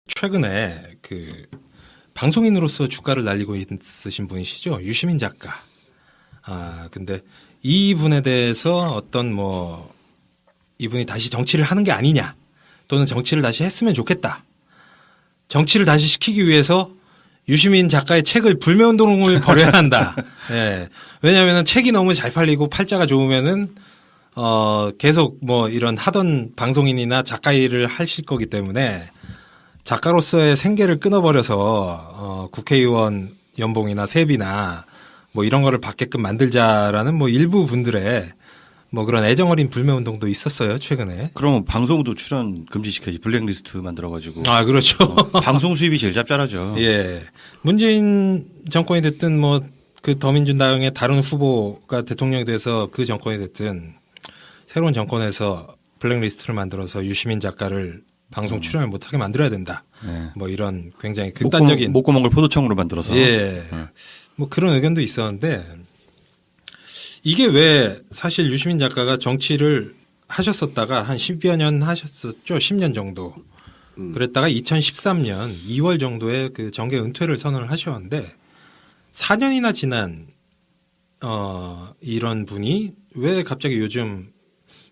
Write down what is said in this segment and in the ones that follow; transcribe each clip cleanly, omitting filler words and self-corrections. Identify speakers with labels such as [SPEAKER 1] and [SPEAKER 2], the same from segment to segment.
[SPEAKER 1] 최근에 그 방송인으로서 주가를 날리고 있으신 분이시죠. 유시민 작가. 근데 이분에 대해서 어떤 뭐 이분이 다시 정치를 하는 게 아니냐 또는 정치를 다시 했으면 좋겠다. 정치를 다시 시키기 위해서 유시민 작가의 책을 불매운동을 벌여야 한다. 네. 왜냐하면 책이 너무 잘 팔리고 팔자가 좋으면은 계속 뭐 이런 하던 방송인이나 작가 일을 하실 거기 때문에 작가로서의 생계를 끊어버려서 국회의원 연봉이나 세비나 뭐 이런 거를 받게끔 만들자라는 뭐 일부 분들의 뭐 그런 애정어린 불매운동도 있었어요 최근에.
[SPEAKER 2] 그러면 방송도 출연 금지시켜야지. 블랙리스트 만들어가지고.
[SPEAKER 1] 그렇죠.
[SPEAKER 2] 방송 수입이 제일 짭짤하죠.
[SPEAKER 1] 예. 문재인 정권이 됐든 뭐 그 더민주당의 다른 후보가 대통령이 돼서 그 정권이 됐든 새로운 정권에서 블랙리스트를 만들어서 유시민 작가를 방송 출연을 못하게 만들어야 된다.
[SPEAKER 2] 네.
[SPEAKER 1] 뭐 이런 굉장히 극단적인
[SPEAKER 2] 목구멍을 포도청으로 만들어서.
[SPEAKER 1] 예. 뭐 그런 의견도 있었는데 이게 왜 사실 유시민 작가가 정치를 하셨었다가 한 10여 년 하셨었죠. 10년 정도. 그랬다가 2013년 2월 정도에 그 정계 은퇴를 선언을 하셨는데 4년이나 지난 이런 분이 왜 갑자기 요즘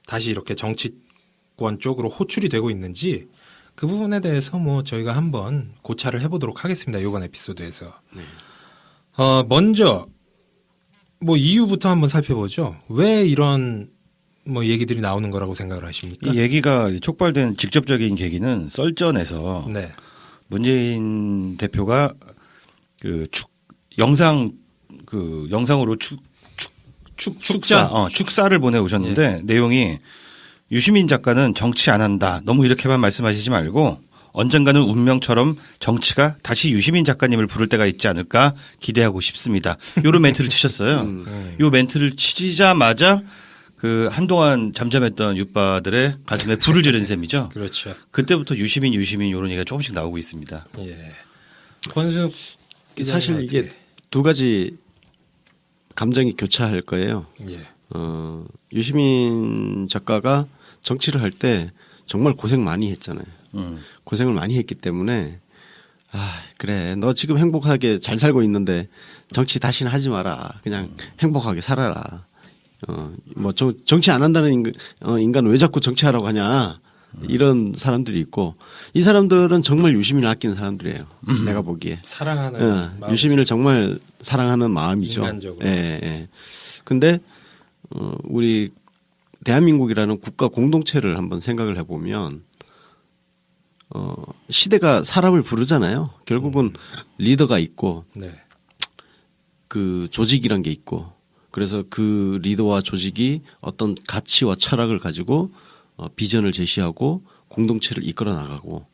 [SPEAKER 1] 다시 이렇게 정치권 쪽으로 호출이 되고 있는지 그 부분에 대해서 뭐 저희가 한번 고찰을 해보도록 하겠습니다. 이번 에피소드에서. 네. 먼저 뭐 이유부터 한번 살펴보죠. 왜 이런 뭐 얘기들이 나오는 거라고 생각을 하십니까?
[SPEAKER 2] 이 얘기가 촉발된 직접적인 계기는 썰전에서
[SPEAKER 1] 네.
[SPEAKER 2] 문재인 대표가 그 영상으로 축사를 보내오셨는데 내용이 유시민 작가는 정치 안 한다. 너무 이렇게만 말씀하시지 말고 언젠가는 운명처럼 정치가 다시 유시민 작가님을 부를 때가 있지 않을까 기대하고 싶습니다. 요런 멘트를 치셨어요. 요 멘트를 치자마자 그 한동안 잠잠했던 유빠들의 가슴에 불을 지른 셈이죠.
[SPEAKER 1] 그렇죠.
[SPEAKER 2] 그때부터 유시민 요런 얘기가 조금씩 나오고 있습니다.
[SPEAKER 1] 예. 권순욱
[SPEAKER 3] 사실 이게 두 가지 감정이 교차할 거예요.
[SPEAKER 1] 예.
[SPEAKER 3] 유시민 작가가 정치를 할 때 정말 고생 많이 했잖아요. 고생을 많이 했기 때문에 그래 너 지금 행복하게 잘 살고 있는데 정치 다시는 하지 마라. 그냥 행복하게 살아라. 뭐 정치 안 한다는 인간 왜 자꾸 정치하라고 하냐. 이런 사람들이 있고 이 사람들은 정말 유시민을 아끼는 사람들이에요. 내가 보기에.
[SPEAKER 1] 사랑하는
[SPEAKER 3] 유시민을 정말 사랑하는 마음이죠.
[SPEAKER 1] 인간적으로.
[SPEAKER 3] 예. 근데 우리 대한민국이라는 국가 공동체를 한번 생각을 해보면 시대가 사람을 부르잖아요. 결국은 리더가 있고
[SPEAKER 1] 네.
[SPEAKER 3] 그 조직이란 게 있고 그래서 그 리더와 조직이 어떤 가치와 철학을 가지고 비전을 제시하고 공동체를 이끌어 나가고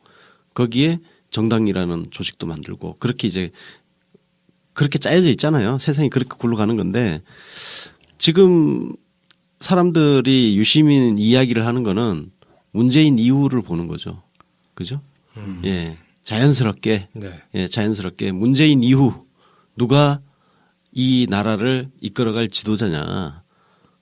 [SPEAKER 3] 거기에 정당이라는 조직도 만들고 그렇게 이제 그렇게 짜여져 있잖아요. 세상이 그렇게 굴러가는 건데 지금 사람들이 유시민 이야기를 하는 거는 문재인 이후를 보는 거죠. 그죠? 예. 자연스럽게.
[SPEAKER 1] 네.
[SPEAKER 3] 예, 자연스럽게 문재인 이후 누가 이 나라를 이끌어갈 지도자냐.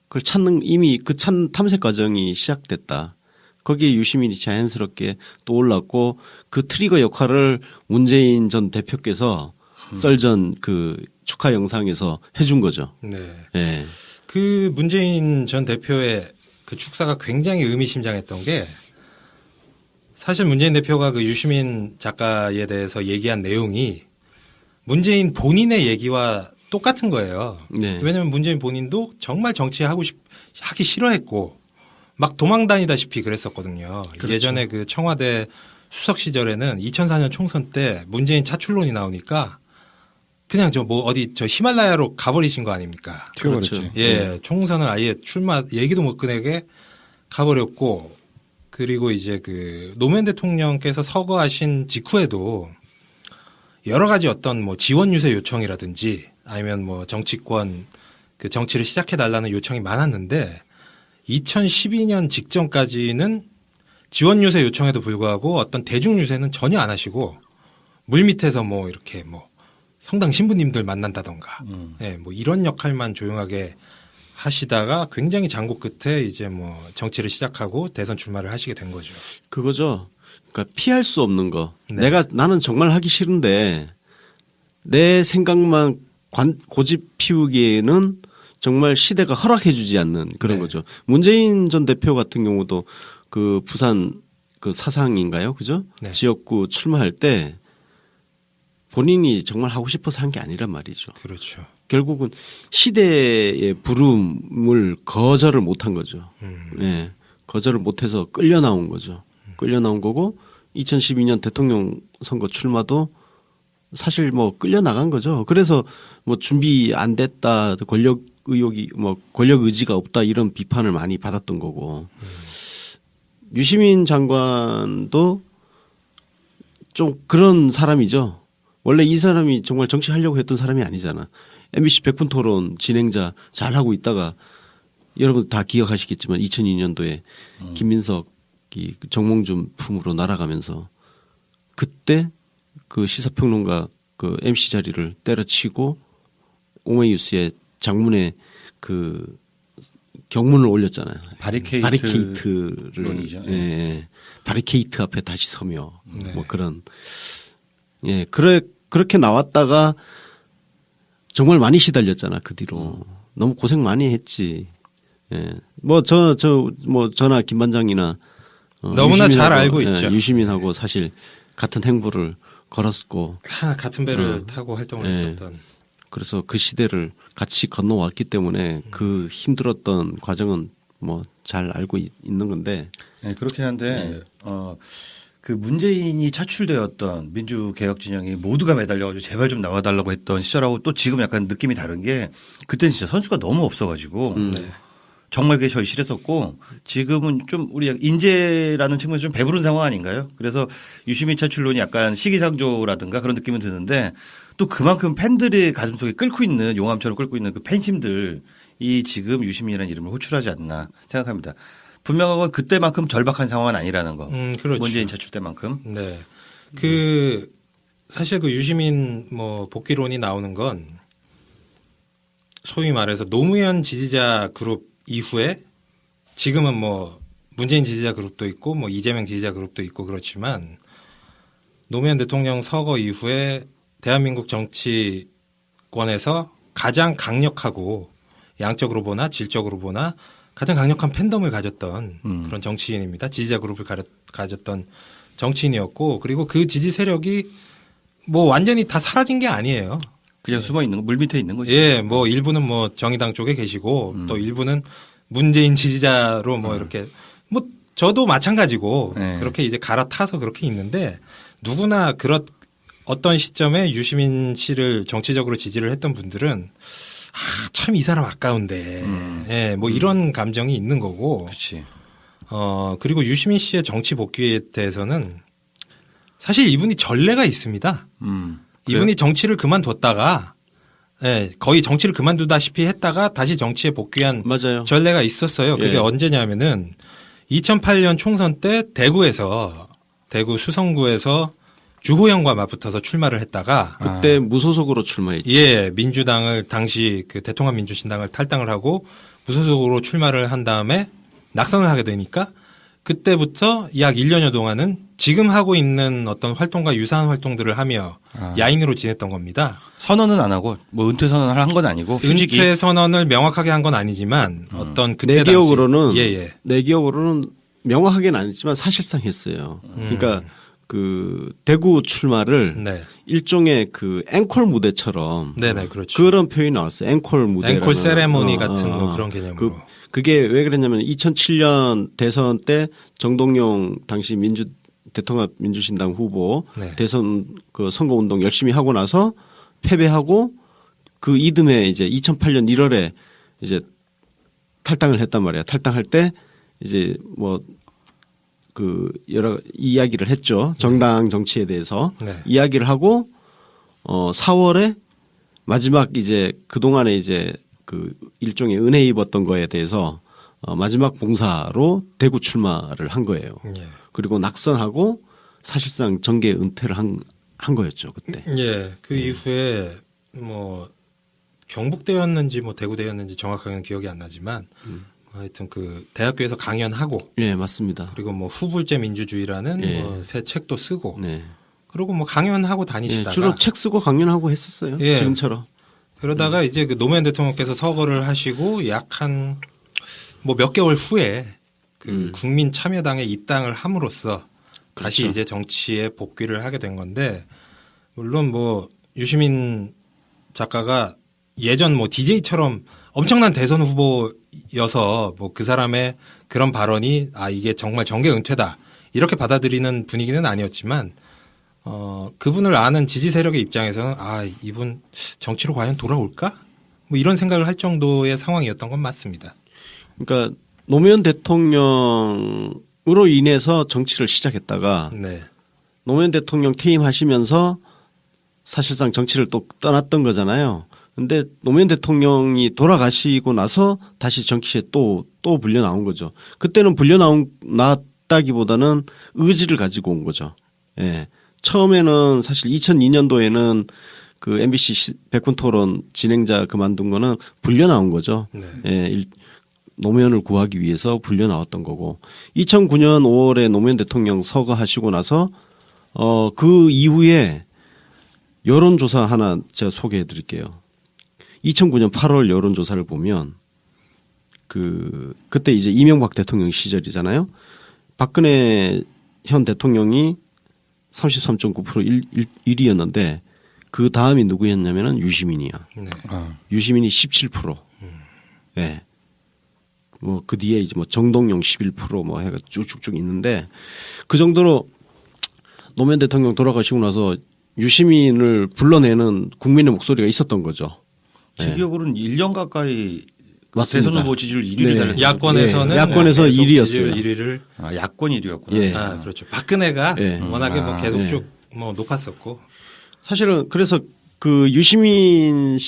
[SPEAKER 3] 그걸 찾는 이미 그 탐색 과정이 시작됐다. 거기에 유시민이 자연스럽게 떠올랐고 그 트리거 역할을 문재인 전 대표께서 썰전 그 축하 영상에서 해준 거죠.
[SPEAKER 1] 네.
[SPEAKER 3] 예.
[SPEAKER 1] 그 문재인 전 대표의 그 축사가 굉장히 의미심장했던 게 사실 문재인 대표가 그 유시민 작가에 대해서 얘기한 내용이 문재인 본인의 얘기와 똑같은 거예요.
[SPEAKER 3] 네.
[SPEAKER 1] 왜냐하면 문재인 본인도 정말 하기 싫어했고 막 도망 다니다시피 그랬었거든요.
[SPEAKER 3] 그렇죠.
[SPEAKER 1] 예전에 그 청와대 수석 시절에는 2004년 총선 때 문재인 차출론이 나오니까 그냥 저 히말라야로 가버리신 거 아닙니까?
[SPEAKER 2] 튀어버렸지.
[SPEAKER 1] 예, 총선을 아예 출마 얘기도 못 꺼내게 가버렸고 그리고 이제 그 노무현 대통령께서 서거하신 직후에도 여러 가지 어떤 뭐 지원 유세 요청이라든지 아니면 뭐 정치권 그 정치를 시작해 달라는 요청이 많았는데 2012년 직전까지는 지원 유세 요청에도 불구하고 어떤 대중 유세는 전혀 안 하시고 물밑에서 뭐 이렇게 뭐 성당 신부님들 만난다던가 예, 뭐 이런 역할만 조용하게 하시다가 굉장히 장고 끝에 이제 뭐 정치를 시작하고 대선 출마를 하시게 된 거죠.
[SPEAKER 3] 그거죠. 그러니까 피할 수 없는 거.
[SPEAKER 1] 네.
[SPEAKER 3] 나는 정말 하기 싫은데 내 생각만 고집 피우기에는 정말 시대가 허락해주지 않는 그런
[SPEAKER 1] 네.
[SPEAKER 3] 거죠. 문재인 전 대표 같은 경우도 그 부산 그 사상인가요, 그죠?
[SPEAKER 1] 네.
[SPEAKER 3] 지역구 출마할 때 본인이 정말 하고 싶어서 한 게 아니란 말이죠.
[SPEAKER 1] 그렇죠.
[SPEAKER 3] 결국은 시대의 부름을 거절을 못한 거죠. 예, 거절을 못해서 끌려 나온 거죠. 끌려 나온 거고 2012년 대통령 선거 출마도 사실 뭐 끌려 나간 거죠. 그래서 뭐 준비 안 됐다, 권력 의혹이 뭐 권력 의지가 없다 이런 비판을 많이 받았던 거고. 유시민 장관도 좀 그런 사람이죠. 원래 이 사람이 정말 정치하려고 했던 사람이 아니잖아. MBC 100분 토론 진행자 잘하고 있다가 여러분 다 기억하시겠지만 2002년도에 김민석이 정몽준 품으로 날아가면서 그때 그 시사평론가 그 MC 자리를 때려치고 오메이뉴스의 장문에 그 경문을 올렸잖아요. 바리케이트를
[SPEAKER 2] 론이죠.
[SPEAKER 3] 예, 예. 바리케이트 앞에 다시 서며
[SPEAKER 1] 네.
[SPEAKER 3] 뭐 그런 예 그렇게 나왔다가 정말 많이 시달렸잖아 그 뒤로 너무 고생 많이 했지. 예. 뭐 저나 김 반장이나
[SPEAKER 1] 너무나 잘 알고 있죠.
[SPEAKER 3] 유시민하고 사실 같은 행보를 걸었고
[SPEAKER 1] 같은 배를 타고 활동을
[SPEAKER 3] 예.
[SPEAKER 1] 했었던.
[SPEAKER 3] 그래서 그 시대를 같이 건너왔기 때문에 그 힘들었던 과정은 뭐 잘 알고 있는 건데.
[SPEAKER 2] 네, 그렇긴 한데 그 문재인이 차출되었던 민주개혁 진영이 모두가 매달려가지고 제발 좀 나와달라고 했던 시절하고 또 지금 약간 느낌이 다른 게 그때는 진짜 선수가 너무 없어가지고 정말 그게 절실했었고 지금은 좀 우리 인재라는 측면에서 좀 배부른 상황 아닌가요? 그래서 유시민 차출론이 약간 시기상조라든가 그런 느낌은 드는데 또 그만큼 팬들의 가슴속에 끓고 있는 용암처럼 끓고 있는 그 팬심들이 지금 유시민이라는 이름을 호출하지 않나 생각합니다. 분명한 건 그때만큼 절박한 상황은 아니라는 거.
[SPEAKER 1] 그렇죠.
[SPEAKER 2] 문재인 차출 때만큼.
[SPEAKER 1] 네. 사실 그 유시민 뭐 복귀론이 나오는 건 소위 말해서 노무현 지지자 그룹 이후에 지금은 뭐 문재인 지지자 그룹도 있고 뭐 이재명 지지자 그룹도 있고 그렇지만 노무현 대통령 서거 이후에 대한민국 정치권에서 가장 강력하고 양적으로 보나 질적으로 보나 가장 강력한 팬덤을 가졌던 그런 정치인입니다. 지지자 그룹을 가졌던 정치인이었고 그리고 그 지지 세력이 뭐 완전히 다 사라진 게 아니에요.
[SPEAKER 2] 그냥 숨어 있는 거, 물 밑에 있는 거죠.
[SPEAKER 1] 예, 뭐 일부는 뭐 정의당 쪽에 계시고 또 일부는 문재인 지지자로 뭐 이렇게 뭐 저도 마찬가지고
[SPEAKER 2] 네.
[SPEAKER 1] 그렇게 이제 갈아타서 그렇게 있는데 누구나 어떤 시점에 유시민 씨를 정치적으로 지지를 했던 분들은 참 이 사람 아까운데 예, 뭐 이런 감정이 있는 거고
[SPEAKER 2] 그렇지.
[SPEAKER 1] 그리고 유시민 씨의 정치 복귀에 대해서는 사실 이분이 전례가 있습니다. 이분이 정치를 그만뒀다가 예, 거의 정치를 그만두다시피 했다가 다시 정치에 복귀한
[SPEAKER 3] 맞아요.
[SPEAKER 1] 전례가 있었어요. 그게
[SPEAKER 3] 예.
[SPEAKER 1] 언제냐면은 2008년 총선 때 대구 수성구에서 주호영과 맞붙어서 출마를 했다가
[SPEAKER 3] 그때 무소속으로 출마했죠.
[SPEAKER 1] 예, 민주당을 당시 그 대통합 민주신당을 탈당을 하고 무소속으로 출마를 한 다음에 낙선을 하게 되니까 그때부터 약 1년여 동안은 지금 하고 있는 어떤 활동과 유사한 활동들을 하며 야인으로 지냈던 겁니다.
[SPEAKER 2] 선언은 안 하고 뭐 은퇴 선언을 한 건 아니고 휴직이.
[SPEAKER 1] 은퇴 선언을 명확하게 한 건 아니지만 어떤 그때
[SPEAKER 3] 내 기억으로는
[SPEAKER 1] 예.
[SPEAKER 3] 내 기억으로는 명확하게는 아니지만 사실상 했어요. 그러니까 그 대구 출마를
[SPEAKER 1] 네.
[SPEAKER 3] 일종의 그 앵콜 무대처럼
[SPEAKER 1] 네네 그렇죠.
[SPEAKER 3] 그런 표현이 나왔어요. 앵콜 무대.
[SPEAKER 1] 앵콜 세레모니 같은 뭐 그런 개념으로.
[SPEAKER 3] 그게 왜 그랬냐면 2007년 대선 때 정동영 당시 대통합 민주신당 후보
[SPEAKER 1] 네.
[SPEAKER 3] 대선 그 선거 운동 열심히 하고 나서 패배하고 그 이듬해 이제 2008년 1월에 이제 탈당을 했단 말이야. 탈당할 때 이제 뭐 그 여러 이야기를 했죠. 정당 정치에 대해서
[SPEAKER 1] 네.
[SPEAKER 3] 이야기를 하고 4월에 마지막 이제 그동안에 이제 그 일종의 은혜 입었던 거에 대해서 마지막 봉사로 대구 출마를 한 거예요.
[SPEAKER 1] 예.
[SPEAKER 3] 그리고 낙선하고 사실상 정계 은퇴를 한 거였죠 그때.
[SPEAKER 1] 예. 그 이후에 뭐 경북대였는지 뭐 대구대였는지 정확하게는 기억이 안 나지만 하여튼 그 대학교에서 강연하고
[SPEAKER 3] 예, 맞습니다.
[SPEAKER 1] 그리고 뭐 후불제 민주주의라는
[SPEAKER 3] 예.
[SPEAKER 1] 뭐 새 책도 쓰고
[SPEAKER 3] 네.
[SPEAKER 1] 그리고 뭐 강연하고
[SPEAKER 3] 예,
[SPEAKER 1] 다니시다가
[SPEAKER 3] 주로 책 쓰고 강연하고 했었어요.
[SPEAKER 1] 예.
[SPEAKER 3] 지금처럼.
[SPEAKER 1] 그러다가 이제 그 노무현 대통령께서 서거를 하시고 약 한 뭐 몇 개월 후에 그 국민 참여당에 입당을 함으로써 다시
[SPEAKER 3] 그렇죠.
[SPEAKER 1] 이제 정치에 복귀를 하게 된 건데 물론 뭐 유시민 작가가 예전 뭐 DJ처럼 엄청난 대선 후보여서 뭐 그 사람의 그런 발언이 아 이게 정말 정계 은퇴다 이렇게 받아들이는 분위기는 아니었지만 그분을 아는 지지 세력의 입장에서는 아 이분 정치로 과연 돌아올까 뭐 이런 생각을 할 정도의 상황이었던 건 맞습니다.
[SPEAKER 3] 그러니까 노무현 대통령으로 인해서 정치를 시작했다가
[SPEAKER 1] 네,
[SPEAKER 3] 노무현 대통령 퇴임하시면서 사실상 정치를 또 떠났던 거잖아요. 근데 노무현 대통령이 돌아가시고 나서 다시 정치에 또 불려 나온 거죠. 그때는 나왔다기보다는 의지를 가지고 온 거죠. 예. 처음에는 사실 2002년도에는 그 MBC 백분 토론 진행자 그만둔 거는 불려 나온 거죠.
[SPEAKER 1] 네.
[SPEAKER 3] 예. 노무현을 구하기 위해서 불려 나왔던 거고 2009년 5월에 노무현 대통령 서거하시고 나서 그 이후에 여론조사 하나 제가 소개해 드릴게요. 2009년 8월 여론조사를 보면 그때 이제 이명박 대통령 시절이잖아요. 박근혜 현 대통령이 33.9% 1위였는데 그 다음이 누구였냐면은 유시민이야.
[SPEAKER 1] 네.
[SPEAKER 3] 유시민이 17%. 예. 뭐 그 뒤에 이제 뭐 정동영 11% 뭐 해가 쭉쭉쭉 있는데 그 정도로 노무현 대통령 돌아가시고 나서 유시민을 불러내는 국민의 목소리가 있었던 거죠.
[SPEAKER 2] 제 기억으로는 1년 가까이
[SPEAKER 3] 맞습니다.
[SPEAKER 2] 대선 후보 지지율 1위를
[SPEAKER 3] 네.
[SPEAKER 2] 달렸죠.
[SPEAKER 1] 야권에서는
[SPEAKER 3] 야권에서
[SPEAKER 1] 계속
[SPEAKER 3] 1위였어요.
[SPEAKER 1] 지지율 1위를
[SPEAKER 2] 야권 1위였구나.
[SPEAKER 3] 예.
[SPEAKER 1] 아 그렇죠. 박근혜가
[SPEAKER 3] 예.
[SPEAKER 1] 워낙에 뭐 계속
[SPEAKER 3] 예.
[SPEAKER 1] 쭉 뭐 높았었고
[SPEAKER 3] 사실은 그래서 그 유시민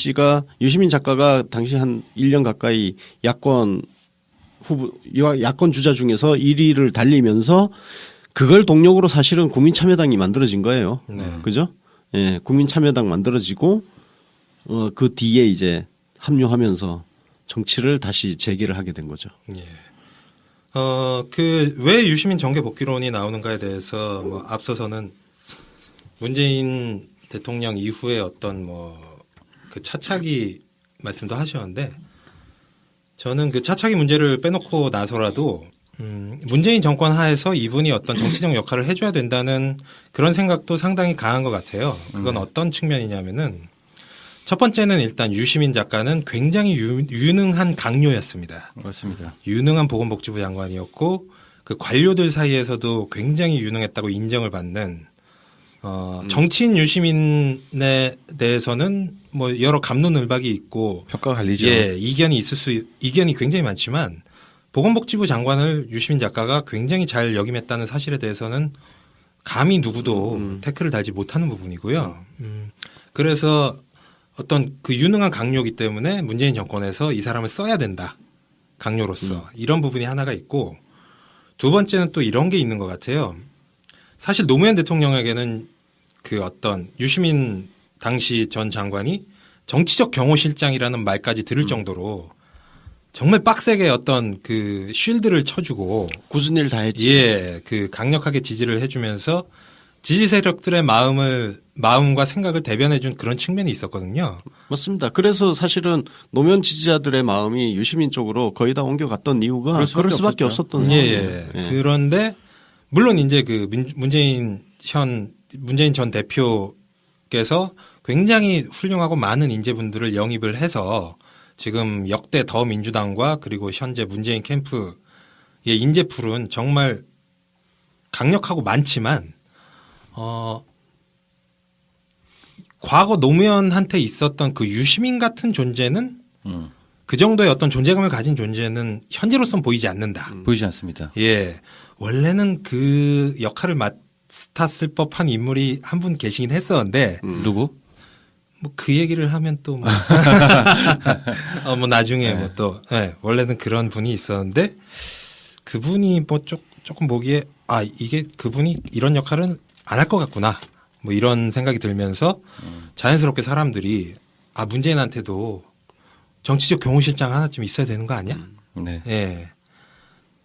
[SPEAKER 3] 작가가 당시 한 1년 가까이 야권 주자 중에서 1위를 달리면서 그걸 동력으로 사실은 국민참여당이 만들어진 거예요.
[SPEAKER 1] 네.
[SPEAKER 3] 그죠? 예, 국민참여당 만들어지고 그 뒤에 이제 합류하면서 정치를 다시 재개를 하게 된 거죠.
[SPEAKER 1] 예. 왜 유시민 정계 복귀론이 나오는가에 대해서 뭐 앞서서는 문재인 대통령 이후에 어떤 뭐 그 차차기 말씀도 하셨는데 저는 그 차차기 문제를 빼놓고 나서라도 문재인 정권 하에서 이분이 어떤 정치적 역할을 해줘야 된다는 그런 생각도 상당히 강한 것 같아요. 그건 어떤 측면이냐면은 첫 번째는 일단 유시민 작가는 굉장히 유능한 강요였습니다.
[SPEAKER 2] 맞습니다.
[SPEAKER 1] 유능한 보건복지부 장관이었고 그 관료들 사이에서도 굉장히 유능했다고 인정을 받는 정치인 유시민에 대해서는 뭐 여러 갑론을박이 있고
[SPEAKER 2] 평가가 갈리죠.
[SPEAKER 1] 예, 이견이 굉장히 많지만 보건복지부 장관을 유시민 작가가 굉장히 잘 역임했다는 사실에 대해서는 감히 누구도 태클을 달지 못하는 부분이고요. 그래서 어떤 그 유능한 강요이기 때문에 문재인 정권에서 이 사람을 써야 된다. 강요로서. 이런 부분이 하나가 있고 두 번째는 또 이런 게 있는 것 같아요. 사실 노무현 대통령에게는 그 어떤 유시민 당시 전 장관이 정치적 경호실장이라는 말까지 들을 정도로 정말 빡세게 어떤 그 쉴드를 쳐주고
[SPEAKER 3] 굳은 일 다 했지.
[SPEAKER 1] 예, 그 강력하게 지지를 해주면서 지지 세력들의 마음과 생각을 대변해준 그런 측면이 있었거든요.
[SPEAKER 3] 맞습니다. 그래서 사실은 노무현 지지자들의 마음이 유시민 쪽으로 거의 다 옮겨갔던 이유가 그럴 수밖에 없었던
[SPEAKER 1] 예,
[SPEAKER 3] 상황이에요.
[SPEAKER 1] 예. 그런데 물론 이제 그 문재인 전 대표께서 굉장히 훌륭하고 많은 인재분들을 영입을 해서 지금 역대 더민주당과 그리고 현재 문재인 캠프의 인재풀은 정말 강력하고 많지만 과거 노무현한테 있었던 그 유시민 같은 존재는 그 정도의 어떤 존재감을 가진 존재는 현재로선 보이지 않는다.
[SPEAKER 2] 보이지 않습니다.
[SPEAKER 1] 예. 원래는 그 역할을 맡았을 법한 인물이 한 분 계시긴 했었는데
[SPEAKER 2] 누구?
[SPEAKER 1] 뭐 그 얘기를 하면 또 뭐, 뭐 나중에 뭐 또 원래는 그런 분이 있었는데 그분이 뭐 조금 보기에 이게 그분이 이런 역할은 안 할 것 같구나. 뭐 이런 생각이 들면서 자연스럽게 사람들이 문재인한테도 정치적 경호실장 하나쯤 있어야 되는 거 아니야?
[SPEAKER 2] 네.
[SPEAKER 1] 예.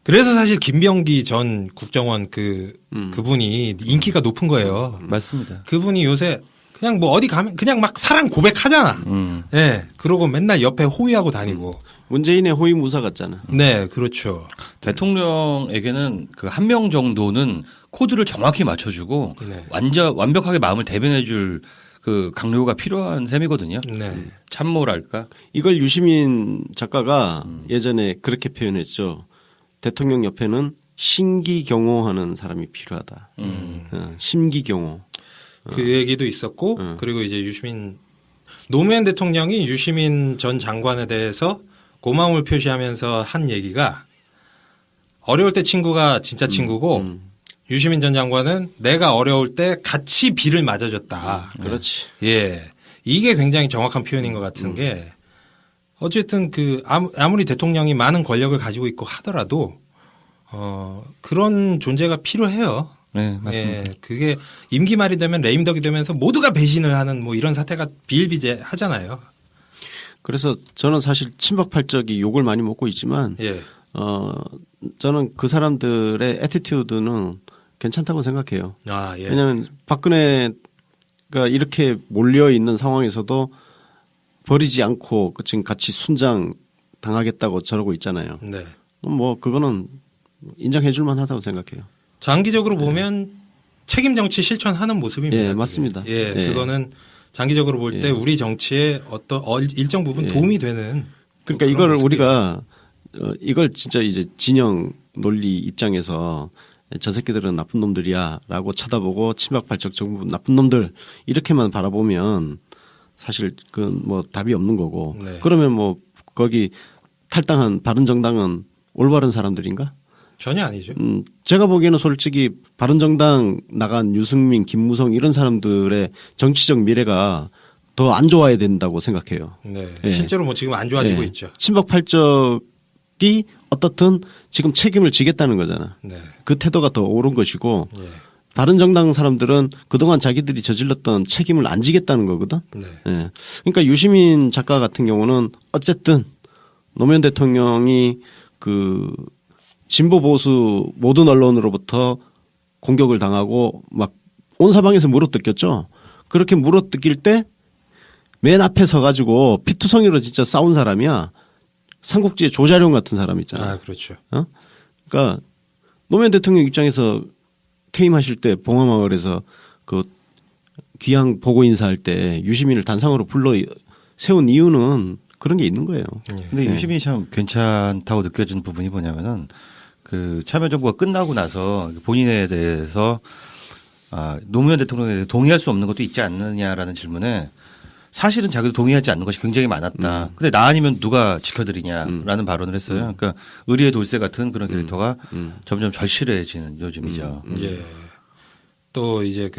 [SPEAKER 1] 그래서 사실 김병기 전 국정원 그분이 인기가 높은 거예요.
[SPEAKER 2] 맞습니다.
[SPEAKER 1] 그분이 요새 그냥 뭐 어디 가면 그냥 막 사랑 고백하잖아. 예. 그러고 맨날 옆에 호위하고 다니고.
[SPEAKER 3] 문재인의 호위무사 같잖아.
[SPEAKER 1] 네, 그렇죠.
[SPEAKER 2] 대통령에게는 그 한 명 정도는 코드를 정확히 맞춰주고
[SPEAKER 1] 네.
[SPEAKER 2] 완벽하게 마음을 대변해줄 그 강요가 필요한 셈이거든요.
[SPEAKER 1] 네.
[SPEAKER 2] 참모랄까.
[SPEAKER 3] 이걸 유시민 작가가 예전에 그렇게 표현했죠. 대통령 옆에는 신기경호하는 사람이 필요하다. 심기경호.
[SPEAKER 1] 그 얘기도 있었고 그리고 이제 노무현 대통령이 유시민 전 장관에 대해서 고마움을 표시하면서 한 얘기가 어려울 때 친구가 진짜 친구고 유시민 전 장관은 내가 어려울 때 같이 비를 맞아줬다.
[SPEAKER 3] 그렇지.
[SPEAKER 1] 예. 이게 굉장히 정확한 표현인 것 같은 게 어쨌든 아무리 대통령이 많은 권력을 가지고 있고 하더라도 그런 존재가 필요해요.
[SPEAKER 2] 네, 맞습니다.
[SPEAKER 1] 예, 그게 임기 말이 되면 레임덕이 되면서 모두가 배신을 하는 뭐 이런 사태가 비일비재하잖아요.
[SPEAKER 3] 그래서 저는 사실 친박팔적이 욕을 많이 먹고 있지만
[SPEAKER 1] 예.
[SPEAKER 3] 저는 그 사람들의 애티튜드는 괜찮다고 생각해요.
[SPEAKER 1] 아, 예.
[SPEAKER 3] 왜냐하면 박근혜가 이렇게 몰려 있는 상황에서도 버리지 않고 지금 같이 순장 당하겠다고 저러고 있잖아요.
[SPEAKER 1] 네.
[SPEAKER 3] 뭐 그거는 인정해 줄 만하다고 생각해요.
[SPEAKER 1] 장기적으로 보면 책임 정치 실천하는 모습입니다.
[SPEAKER 3] 예,
[SPEAKER 1] 그게.
[SPEAKER 3] 맞습니다.
[SPEAKER 1] 예,
[SPEAKER 3] 예.
[SPEAKER 1] 그거는 장기적으로 볼 때 우리 정치에 어떤 일정 부분
[SPEAKER 3] 예.
[SPEAKER 1] 도움이 되는.
[SPEAKER 3] 그러니까
[SPEAKER 1] 그런
[SPEAKER 3] 이걸
[SPEAKER 1] 모습이에요.
[SPEAKER 3] 우리가 이걸 진짜 이제 진영 논리 입장에서 저 새끼들은 나쁜 놈들이야라고 쳐다보고 친박발적 정부 나쁜 놈들 이렇게만 바라보면 사실 그건 뭐 답이 없는 거고.
[SPEAKER 1] 네.
[SPEAKER 3] 그러면 뭐 거기 탈당한 바른정당은 올바른 사람들인가?
[SPEAKER 1] 전혀 아니죠.
[SPEAKER 3] 제가 보기에는 솔직히 바른정당 나간 유승민, 김무성 이런 사람들의 정치적 미래가 더 안 좋아야 된다고 생각해요.
[SPEAKER 1] 네.
[SPEAKER 3] 예.
[SPEAKER 1] 실제로 뭐 지금 안 좋아지고
[SPEAKER 3] 예.
[SPEAKER 1] 있죠.
[SPEAKER 3] 친박팔적이 어떻든 지금 책임을 지겠다는 거잖아.
[SPEAKER 1] 네.
[SPEAKER 3] 그 태도가 더 옳은 것이고
[SPEAKER 1] 예.
[SPEAKER 3] 바른정당 사람들은 그동안 자기들이 저질렀던 책임을 안 지겠다는 거거든.
[SPEAKER 1] 네.
[SPEAKER 3] 예. 그러니까 유시민 작가 같은 경우는 어쨌든 노무현 대통령이 그 진보 보수 모든 언론으로부터 공격을 당하고 막 온 사방에서 물어뜯겼죠. 그렇게 물어뜯길 때 맨 앞에 서가지고 피투성이로 진짜 싸운 사람이야. 삼국지의 조자룡 같은 사람 있잖아.
[SPEAKER 1] 아, 그렇죠.
[SPEAKER 3] 그러니까 노무현 대통령 입장에서 퇴임하실 때 봉화마을에서 그 귀향 보고 인사할 때 유시민을 단상으로 불러 세운 이유는 그런 게 있는 거예요.
[SPEAKER 1] 예.
[SPEAKER 2] 근데 유시민이 참 괜찮다고 느껴지는 부분이 뭐냐면은 그 참여정부가 끝나고 나서 본인에 대해서 노무현 대통령에 대해 동의할 수 없는 것도 있지 않느냐라는 질문에 사실은 자기도 동의하지 않는 것이 굉장히 많았다. 근데 나 아니면 누가 지켜드리냐라는 발언을 했어요. 그러니까 의리의 돌쇠 같은 그런 캐릭터가 점점 절실해지는 요즘이죠.
[SPEAKER 1] 예. 또 이제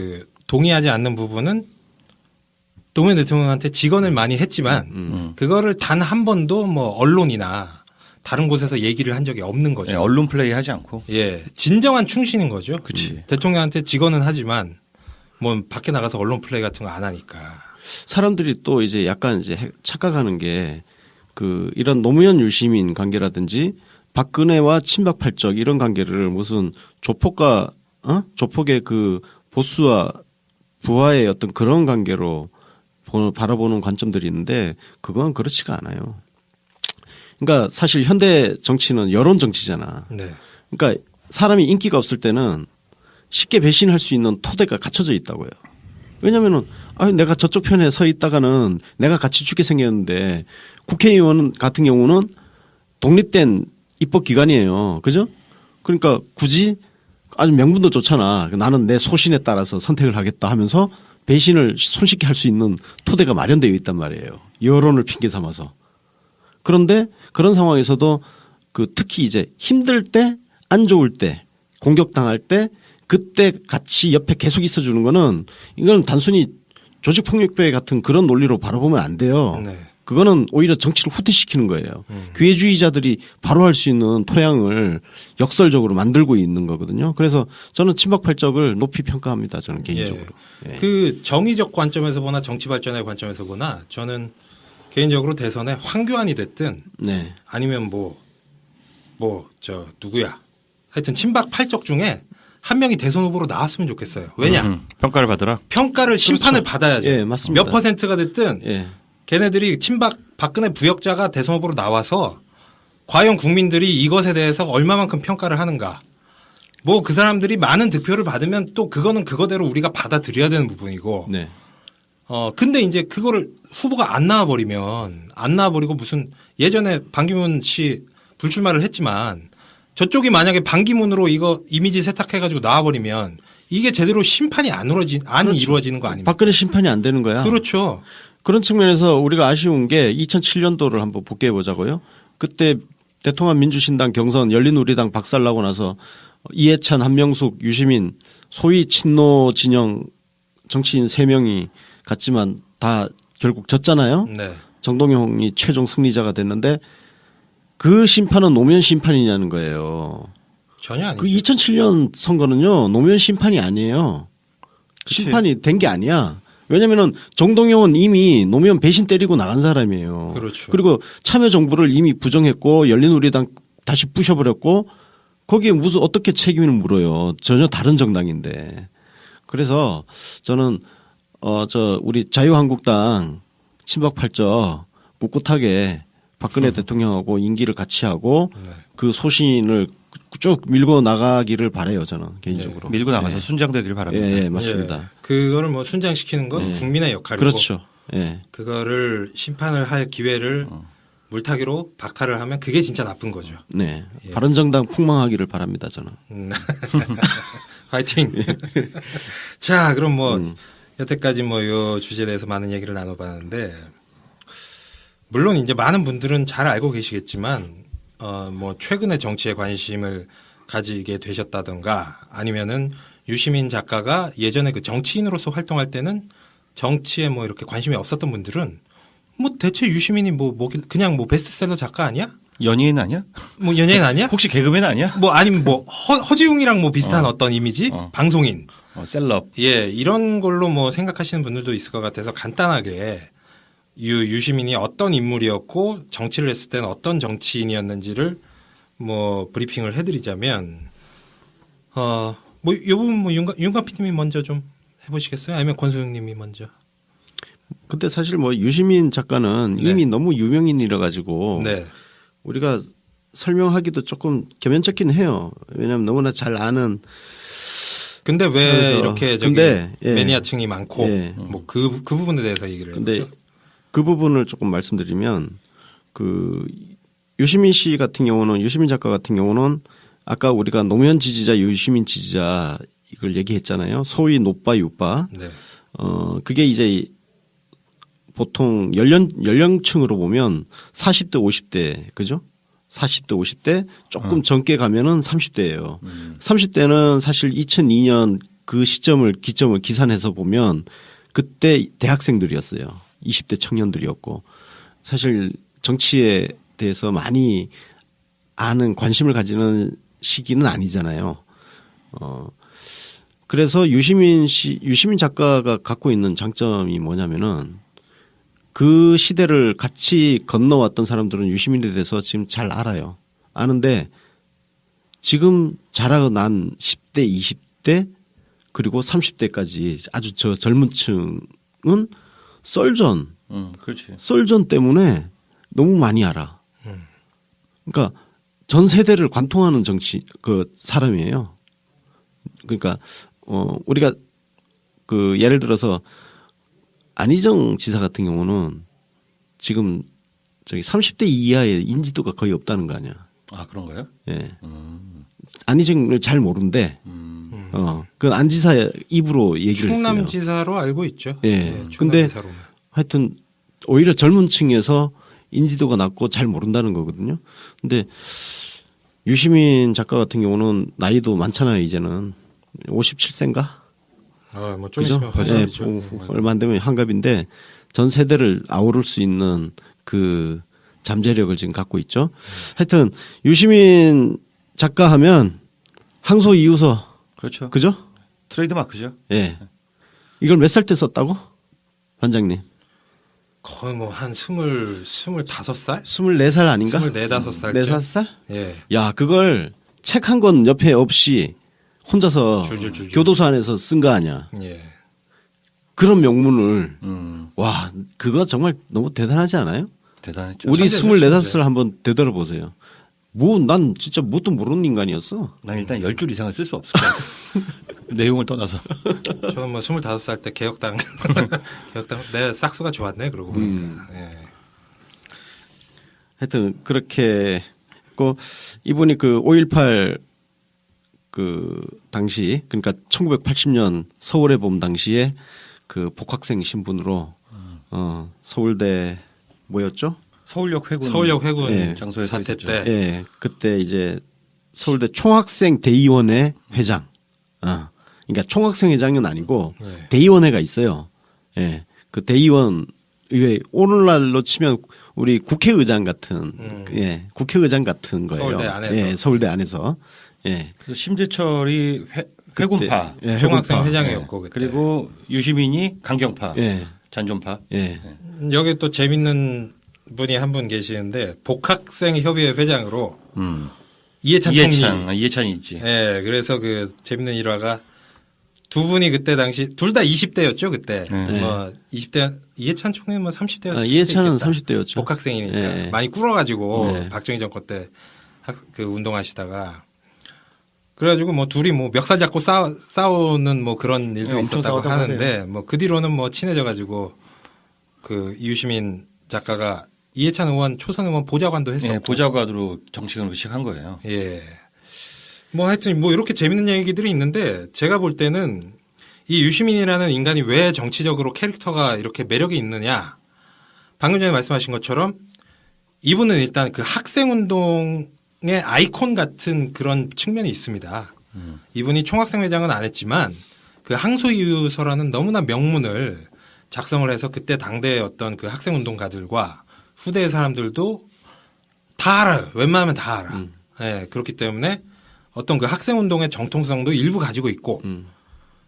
[SPEAKER 1] 동의하지 않는 부분은 노무현 대통령한테 직언을 많이 했지만 그거를 단 한 번도 뭐 언론이나 다른 곳에서 얘기를 한 적이 없는 거죠.
[SPEAKER 2] 네, 언론 플레이 하지 않고.
[SPEAKER 1] 예. 진정한 충신인 거죠.
[SPEAKER 2] 그치.
[SPEAKER 1] 대통령한테 직언은 하지만 뭐 밖에 나가서 언론 플레이 같은 거 안 하니까.
[SPEAKER 3] 사람들이 또 이제 약간 이제 착각하는 게 이런 노무현 유시민 관계라든지 박근혜와 친박팔적 이런 관계를 무슨 조폭과 조폭의 그 보수와 부하의 어떤 그런 관계로 바라보는 관점들이 있는데 그건 그렇지가 않아요. 그러니까 사실 현대 정치는 여론 정치잖아.
[SPEAKER 1] 네.
[SPEAKER 3] 그러니까 사람이 인기가 없을 때는 쉽게 배신할 수 있는 토대가 갖춰져 있다고요. 왜냐면은 내가 저쪽 편에 서 있다가는 내가 같이 죽게 생겼는데 국회의원 같은 경우는 독립된 입법기관이에요. 그죠? 그러니까 굳이 아주 명분도 좋잖아. 나는 내 소신에 따라서 선택을 하겠다 하면서 배신을 손쉽게 할 수 있는 토대가 마련되어 있단 말이에요. 여론을 핑계 삼아서. 그런데 그런 상황에서도 특히 이제 힘들 때, 안 좋을 때, 공격당할 때 그때 같이 옆에 계속 있어주는 거는 이건 단순히 조직폭력배 같은 그런 논리로 바라보면 안 돼요.
[SPEAKER 1] 네.
[SPEAKER 3] 그거는 오히려 정치를 후퇴시키는 거예요. 기회주의자들이 바로 할 수 있는 토양을 역설적으로 만들고 있는 거거든요. 그래서 저는 친박팔적을 높이 평가합니다. 저는 개인적으로.
[SPEAKER 1] 예. 정의적 관점에서 보나 정치 발전의 관점에서 보나 저는 개인적으로 대선에 황교안이 됐든
[SPEAKER 3] 네.
[SPEAKER 1] 아니면 뭐 누구야. 하여튼 친박 8적 중에 한 명이 대선 후보로 나왔으면 좋겠어요. 왜냐?
[SPEAKER 2] 평가를 받으라.
[SPEAKER 1] 평가를 심판을 받아야죠.
[SPEAKER 3] 예, 맞습니다.
[SPEAKER 1] 몇 퍼센트가 됐든
[SPEAKER 3] 예.
[SPEAKER 1] 걔네들이 친박 박근혜 부역자가 대선 후보로 나와서 과연 국민들이 이것에 대해서 얼마만큼 평가를 하는가. 뭐 그 사람들이 많은 득표를 받으면 또 그거는 그거대로 우리가 받아들여야 되는 부분이고.
[SPEAKER 3] 네.
[SPEAKER 1] 근데 이제 그거를 후보가 안 나와버리고 무슨 예전에 반기문 씨 불출마를 했지만 저쪽이 만약에 반기문으로 이거 이미지 세탁해가지고 나와버리면 이게 제대로 심판이 안
[SPEAKER 3] 그렇죠.
[SPEAKER 1] 이루어지는 거 아닙니까?
[SPEAKER 3] 박근혜 심판이 안 되는 거야.
[SPEAKER 1] 그렇죠.
[SPEAKER 3] 그런 측면에서 우리가 아쉬운 게 2007년도를 한번 복귀해 보자고요. 그때 대통합 민주신당 경선 열린우리당 박살나고 나서 이해찬, 한명숙, 유시민 소위 친노 진영 정치인 3명이 갔지만 다 결국 졌잖아요.
[SPEAKER 1] 네.
[SPEAKER 3] 정동영이 최종 승리자가 됐는데 그 심판은 노무현 심판이냐는 거예요.
[SPEAKER 1] 전혀 아니죠.
[SPEAKER 3] 그 2007년 선거는요 노무현 심판이 아니에요.
[SPEAKER 2] 그치.
[SPEAKER 3] 심판이 된 게 아니야. 왜냐면은 정동영은 이미 노무현 배신 때리고 나간 사람이에요.
[SPEAKER 1] 그렇죠.
[SPEAKER 3] 그리고 참여정부를 이미 부정했고 열린우리당 다시 부셔버렸고 거기에 무슨 어떻게 책임을 물어요. 전혀 다른 정당인데. 그래서 저는 우리 자유한국당 친박 8적 꿋꿋하게 박근혜 대통령하고 임기를 같이 하고
[SPEAKER 1] 네.
[SPEAKER 3] 그 소신을 쭉 밀고 나가기를 바라요. 저는 개인적으로.
[SPEAKER 2] 밀고 나가서
[SPEAKER 3] 예.
[SPEAKER 2] 순장되길 바랍니다.
[SPEAKER 3] 예, 맞습니다.
[SPEAKER 1] 예. 그거를 뭐 순장시키는 건
[SPEAKER 3] 예.
[SPEAKER 1] 국민의 역할이고.
[SPEAKER 3] 그렇죠. 예.
[SPEAKER 1] 그거를 심판을 할 기회를 물타기로 박탈을 하면 그게 진짜 나쁜 거죠.
[SPEAKER 3] 네.
[SPEAKER 1] 예.
[SPEAKER 3] 바른정당 폭망하기를 바랍니다. 저는.
[SPEAKER 1] 화이팅. 자, 그럼 뭐 여태까지 뭐 요 주제에 대해서 많은 얘기를 나눠봤는데 물론 이제 많은 분들은 잘 알고 계시겠지만 뭐 최근에 정치에 관심을 가지게 되셨다던가 아니면은 유시민 작가가 예전에 그 정치인으로서 활동할 때는 정치에 뭐 이렇게 관심이 없었던 분들은 뭐 대체 유시민이 그냥 뭐 베스트셀러 작가 아니야?
[SPEAKER 2] 연예인 아니야?
[SPEAKER 1] 뭐 연예인 아니야?
[SPEAKER 2] 혹시 개그맨 아니야?
[SPEAKER 1] 뭐 아니면 뭐 허지웅이랑 뭐 비슷한 어떤 이미지? 방송인.
[SPEAKER 2] 셀럽.
[SPEAKER 1] 예, 이런 걸로 뭐 생각하시는 분들도 있을 것 같아서 간단하게 유시민이 어떤 인물이었고 정치를 했을 때는 어떤 정치인이었는지를 뭐 브리핑을 해드리자면 뭐 이 부분 뭐 윤관 PD님이 먼저 좀 해보시겠어요? 아니면 권수영님이 먼저?
[SPEAKER 3] 근데 사실 뭐 유시민 작가는
[SPEAKER 1] 네.
[SPEAKER 3] 이미 너무 유명인이라 가지고
[SPEAKER 1] 네,
[SPEAKER 3] 우리가 설명하기도 조금 겸연쩍긴 해요. 왜냐하면 너무나 잘 아는.
[SPEAKER 1] 근데 왜
[SPEAKER 3] 그래서
[SPEAKER 1] 이렇게
[SPEAKER 3] 근데, 예.
[SPEAKER 1] 매니아층이 많고
[SPEAKER 3] 예.
[SPEAKER 1] 뭐 그 부분에 대해서 얘기를
[SPEAKER 3] 근데
[SPEAKER 1] 해보죠.
[SPEAKER 3] 그 부분을 조금 말씀드리면 그 유시민 씨 같은 경우는 유시민 작가 같은 경우는 아까 우리가 노무현 지지자, 유시민 지지자 이걸 얘기했잖아요. 소위 노빠, 유빠.
[SPEAKER 1] 네,
[SPEAKER 3] 그게 이제 보통 연령층으로 보면 40대, 50대, 그죠? 40대, 50대 조금 젊게 가면은 30대예요. 30대는 사실 2002년 그 기점을 기산해서 보면 그때 대학생들이었어요. 20대 청년들이었고 사실 정치에 대해서 많이 아는 관심을 가지는 시기는 아니잖아요. 그래서 유시민 작가가 갖고 있는 장점이 뭐냐면은 그 시대를 같이 건너왔던 사람들은 유시민에 대해서 지금 잘 알아요. 아는데 지금 자라난 10대, 20대 그리고 30대까지 아주 저 젊은 층은 썰전,
[SPEAKER 2] 그렇지.
[SPEAKER 3] 썰전 때문에 너무 많이 알아. 그러니까 전 세대를 관통하는 사람이에요. 그러니까 우리가 그 예를 들어서 안희정 지사 같은 경우는 지금 저기 30대 이하의 인지도가 거의 없다는 거 아니야.
[SPEAKER 2] 아, 그런가요?
[SPEAKER 3] 예. 안희정을 잘 모른대. 그 안 지사 입으로 얘기를 했어요.
[SPEAKER 1] 충남지사로 알고 있죠.
[SPEAKER 3] 예.
[SPEAKER 1] 네,
[SPEAKER 3] 근데
[SPEAKER 1] 충남지사로는.
[SPEAKER 3] 하여튼 오히려 젊은 층에서 인지도가 낮고 잘 모른다는 거거든요. 근데 유시민 작가 같은 경우는 나이도 많잖아요. 이제는 57세인가?
[SPEAKER 1] 뭐좀
[SPEAKER 3] 그죠?
[SPEAKER 1] 있으면 벌써
[SPEAKER 3] 예,
[SPEAKER 1] 그죠.
[SPEAKER 3] 얼마 안 되면 한갑인데 전 세대를 아우를 수 있는 그 잠재력을 지금 갖고 있죠. 하여튼 유시민 작가 하면 항소 이유서
[SPEAKER 2] 그렇죠.
[SPEAKER 3] 그죠?
[SPEAKER 2] 트레이드 마크죠.
[SPEAKER 3] 예. 이걸 몇 살 때 썼다고? 반장님.
[SPEAKER 1] 거의 뭐 한 25살?
[SPEAKER 3] 24살 아닌가?
[SPEAKER 1] 24-5살.
[SPEAKER 3] 4-5살?
[SPEAKER 1] 예.
[SPEAKER 3] 야, 그걸 책 한 권 옆에 없이 혼자서
[SPEAKER 1] 줄줄줄줄.
[SPEAKER 3] 교도소 안에서 쓴 거 아니야.
[SPEAKER 1] 예.
[SPEAKER 3] 그런 명문을
[SPEAKER 2] 와,
[SPEAKER 3] 그거 정말 너무 대단하지 않아요?
[SPEAKER 2] 대단했죠.
[SPEAKER 3] 우리
[SPEAKER 1] 천재죠,
[SPEAKER 3] 24살 한번 되돌아 보세요. 난 진짜 뭣도 모르는 인간이었어.
[SPEAKER 2] 난 일단 10줄 이상을 쓸 수 없을 것 같아. 내용을 떠나서.
[SPEAKER 1] 저는 뭐 25살 때 개혁당 내 싹수가 좋았네 그러고 보니까. 예.
[SPEAKER 3] 하여튼 그렇게 했고 이분이 그 5.18 그 당시 그러니까 1980년 서울의 봄 당시에 그 복학생 신분으로 서울대 뭐였죠?
[SPEAKER 2] 서울역 회군
[SPEAKER 1] 예.
[SPEAKER 2] 장소에 서
[SPEAKER 1] 사태
[SPEAKER 2] 있었죠.
[SPEAKER 1] 때.
[SPEAKER 3] 예, 그때 이제 서울대 총학생 대의원회 회장. 그러니까 총학생 회장은 아니고
[SPEAKER 1] 예.
[SPEAKER 3] 대의원회가 있어요. 예, 그 대의원 이게 오늘날로 치면 우리 국회의장 같은 예, 국회의장 같은 거예요.
[SPEAKER 1] 서울대 안에서.
[SPEAKER 3] 예, 서울대 안에서. 예.
[SPEAKER 2] 그래서 심재철이 회군파,
[SPEAKER 3] 예,
[SPEAKER 1] 총학생
[SPEAKER 3] 회군파.
[SPEAKER 1] 회장이었고 그때.
[SPEAKER 2] 그리고 유시민이 강경파,
[SPEAKER 3] 예.
[SPEAKER 2] 잔존파.
[SPEAKER 3] 예.
[SPEAKER 1] 여기 또 재밌는 분이 한 분 계시는데 복학생 협의회 회장으로 이해찬 총리.
[SPEAKER 2] 이해찬이 있지.
[SPEAKER 1] 예, 그래서 그 재밌는 일화가 두 분이 그때 당시 둘 다 20대였죠 그때. 뭐 20대 이해찬 총리는 뭐 30대였을
[SPEAKER 3] 이해찬은 30대였죠.
[SPEAKER 1] 복학생이니까
[SPEAKER 3] 예.
[SPEAKER 1] 많이 꿇어가지고
[SPEAKER 3] 예.
[SPEAKER 1] 박정희 정권 때 그 운동하시다가 그래가지고 뭐 둘이 뭐 멱살 잡고 싸우는 뭐 그런 일도
[SPEAKER 2] 예, 엄청
[SPEAKER 1] 있었다고
[SPEAKER 2] 싸웠다고
[SPEAKER 1] 하는데 뭐 그 뒤로는 뭐 친해져가지고 그 이유시민 작가가 이해찬 의원 초선 의원 보좌관도 했었고.
[SPEAKER 2] 예, 보좌관으로 정치권을 시작한 거예요.
[SPEAKER 1] 예. 뭐 하여튼 뭐 이렇게 재밌는 얘기들이 있는데 제가 볼 때는 이 유시민이라는 인간이 왜 정치적으로 캐릭터가 이렇게 매력이 있느냐. 방금 전에 말씀하신 것처럼 이분은 일단 그 학생운동의 아이콘 같은 그런 측면이 있습니다. 이분이 총학생회장은 안 했지만 그 항소이유서라는 너무나 명문을 작성을 해서 그때 당대의 어떤 그 학생운동가들과 후대의 사람들도 다 알아요. 웬만하면 다 알아. 예, 그렇기 때문에 어떤 그 학생운동의 정통성도 일부 가지고 있고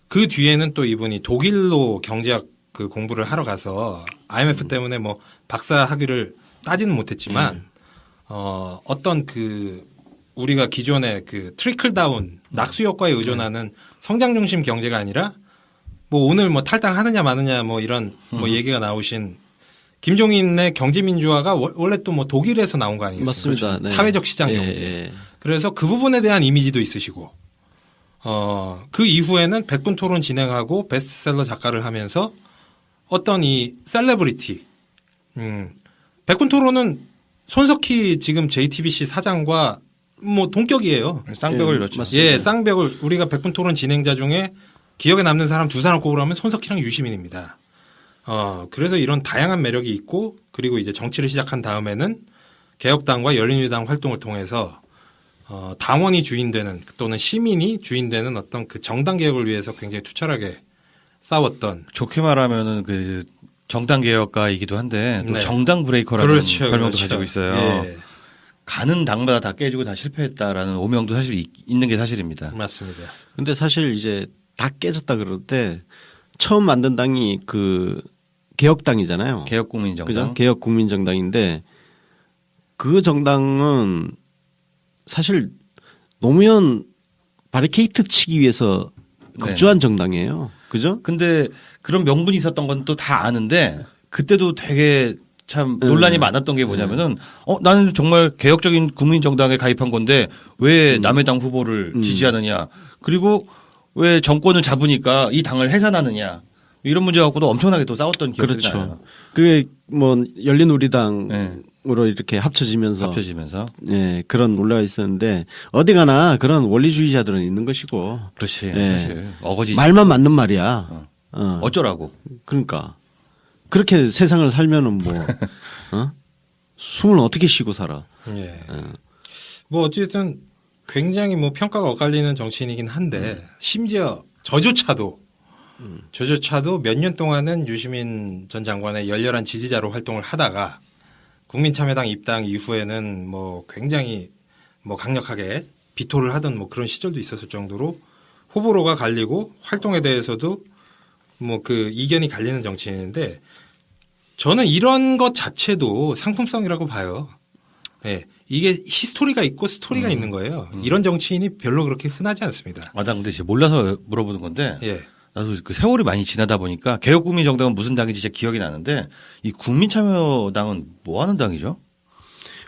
[SPEAKER 1] 그 뒤에는 또 이분이 독일로 경제학 그 공부를 하러 가서 IMF 때문에 뭐 박사 학위를 따지는 못했지만 어떤 그 우리가 기존의 그 트리클 다운 낙수 효과에 의존하는 성장 중심 경제가 아니라 뭐 오늘 뭐 탈당하느냐 마느냐 뭐 이런 뭐 얘기가 나오신 김종인의 경제민주화가 원래 또 뭐 독일에서 나온 거 아니겠습니까?
[SPEAKER 3] 맞습니다. 네.
[SPEAKER 1] 사회적 시장 경제.
[SPEAKER 3] 예.
[SPEAKER 1] 그래서 그 부분에 대한 이미지도 있으시고, 그 이후에는 백분 토론 진행하고 베스트셀러 작가를 하면서 어떤 이 셀레브리티, 백분 토론은 손석희 지금 JTBC 사장과 뭐 동격이에요.
[SPEAKER 2] 쌍벽을
[SPEAKER 3] 예,
[SPEAKER 2] 넣죠.
[SPEAKER 3] 맞습니다.
[SPEAKER 1] 예, 쌍벽을 우리가 백분 토론 진행자 중에 기억에 남는 사람 두 사람 꼽으라면 손석희랑 유시민입니다. 그래서 이런 다양한 매력이 있고 그리고 이제 정치를 시작한 다음에는 개혁당과 열린우리당 활동을 통해서 당원이 주인되는 또는 시민이 주인되는 어떤 그 정당 개혁을 위해서 굉장히 투철하게 싸웠던
[SPEAKER 2] 좋게 말하면은 그 정당 개혁가이기도 한데 또
[SPEAKER 1] 네.
[SPEAKER 2] 정당 브레이커라는
[SPEAKER 1] 그렇죠,
[SPEAKER 2] 별명도
[SPEAKER 1] 그렇죠.
[SPEAKER 2] 가지고 있어요.
[SPEAKER 1] 예,
[SPEAKER 2] 가는 당마다 다 깨지고 다 실패했다라는 오명도 사실 있는 게 사실입니다.
[SPEAKER 1] 맞습니다.
[SPEAKER 3] 근데 사실 이제 다 깨졌다 그러는데 처음 만든 당이 그 개혁당이잖아요.
[SPEAKER 2] 개혁국민정당.
[SPEAKER 3] 그죠? 개혁국민정당인데 그 정당은 사실 노무현 바리케이트 치기 위해서 급조한 정당이에요. 그죠?
[SPEAKER 2] 근데 그런 명분이 있었던 건 또 다 아는데 그때도 되게 참 논란이 많았던 게 뭐냐면은 나는 정말 개혁적인 국민정당에 가입한 건데 왜 남의 당 후보를 지지하느냐. 그리고 왜 정권을 잡으니까 이 당을 해산하느냐. 이런 문제 갖고도 엄청나게 또 싸웠던 기억이
[SPEAKER 3] 그렇죠.
[SPEAKER 2] 나요.
[SPEAKER 3] 그게 뭐 열린우리당으로 이렇게 합쳐지면서 예, 그런 논란이 있었는데 어디 가나 그런 원리주의자들은 있는 것이고.
[SPEAKER 2] 그렇지.
[SPEAKER 3] 예.
[SPEAKER 2] 사실 어거지.
[SPEAKER 3] 말만 맞는 말이야.
[SPEAKER 2] 어쩌라고.
[SPEAKER 3] 그러니까 그렇게 세상을 살면은 뭐 숨을 어떻게 쉬고 살아.
[SPEAKER 1] 예. 뭐 어쨌든 굉장히 뭐 평가가 엇갈리는 정치인이긴 한데 심지어 저조차도 몇 년 동안은 유시민 전 장관의 열렬한 지지자로 활동을 하다가 국민참여당 입당 이후에는 뭐 굉장히 뭐 강력하게 비토를 하던 뭐 그런 시절도 있었을 정도로 호불호가 갈리고 활동에 대해서도 뭐 그 이견이 갈리는 정치인인데 저는 이런 것 자체도 상품성이라고 봐요. 예. 이게 히스토리가 있고 스토리가 있는 거예요. 이런 정치인이 별로 그렇게 흔하지 않습니다.
[SPEAKER 2] 나 근데 진짜 몰라서 물어보는 건데.
[SPEAKER 1] 예.
[SPEAKER 2] 나도 그 세월이 많이 지나다 보니까 개혁국민정당은 무슨 당인지 진짜 기억이 나는데 이 국민참여당은 뭐 하는 당이죠?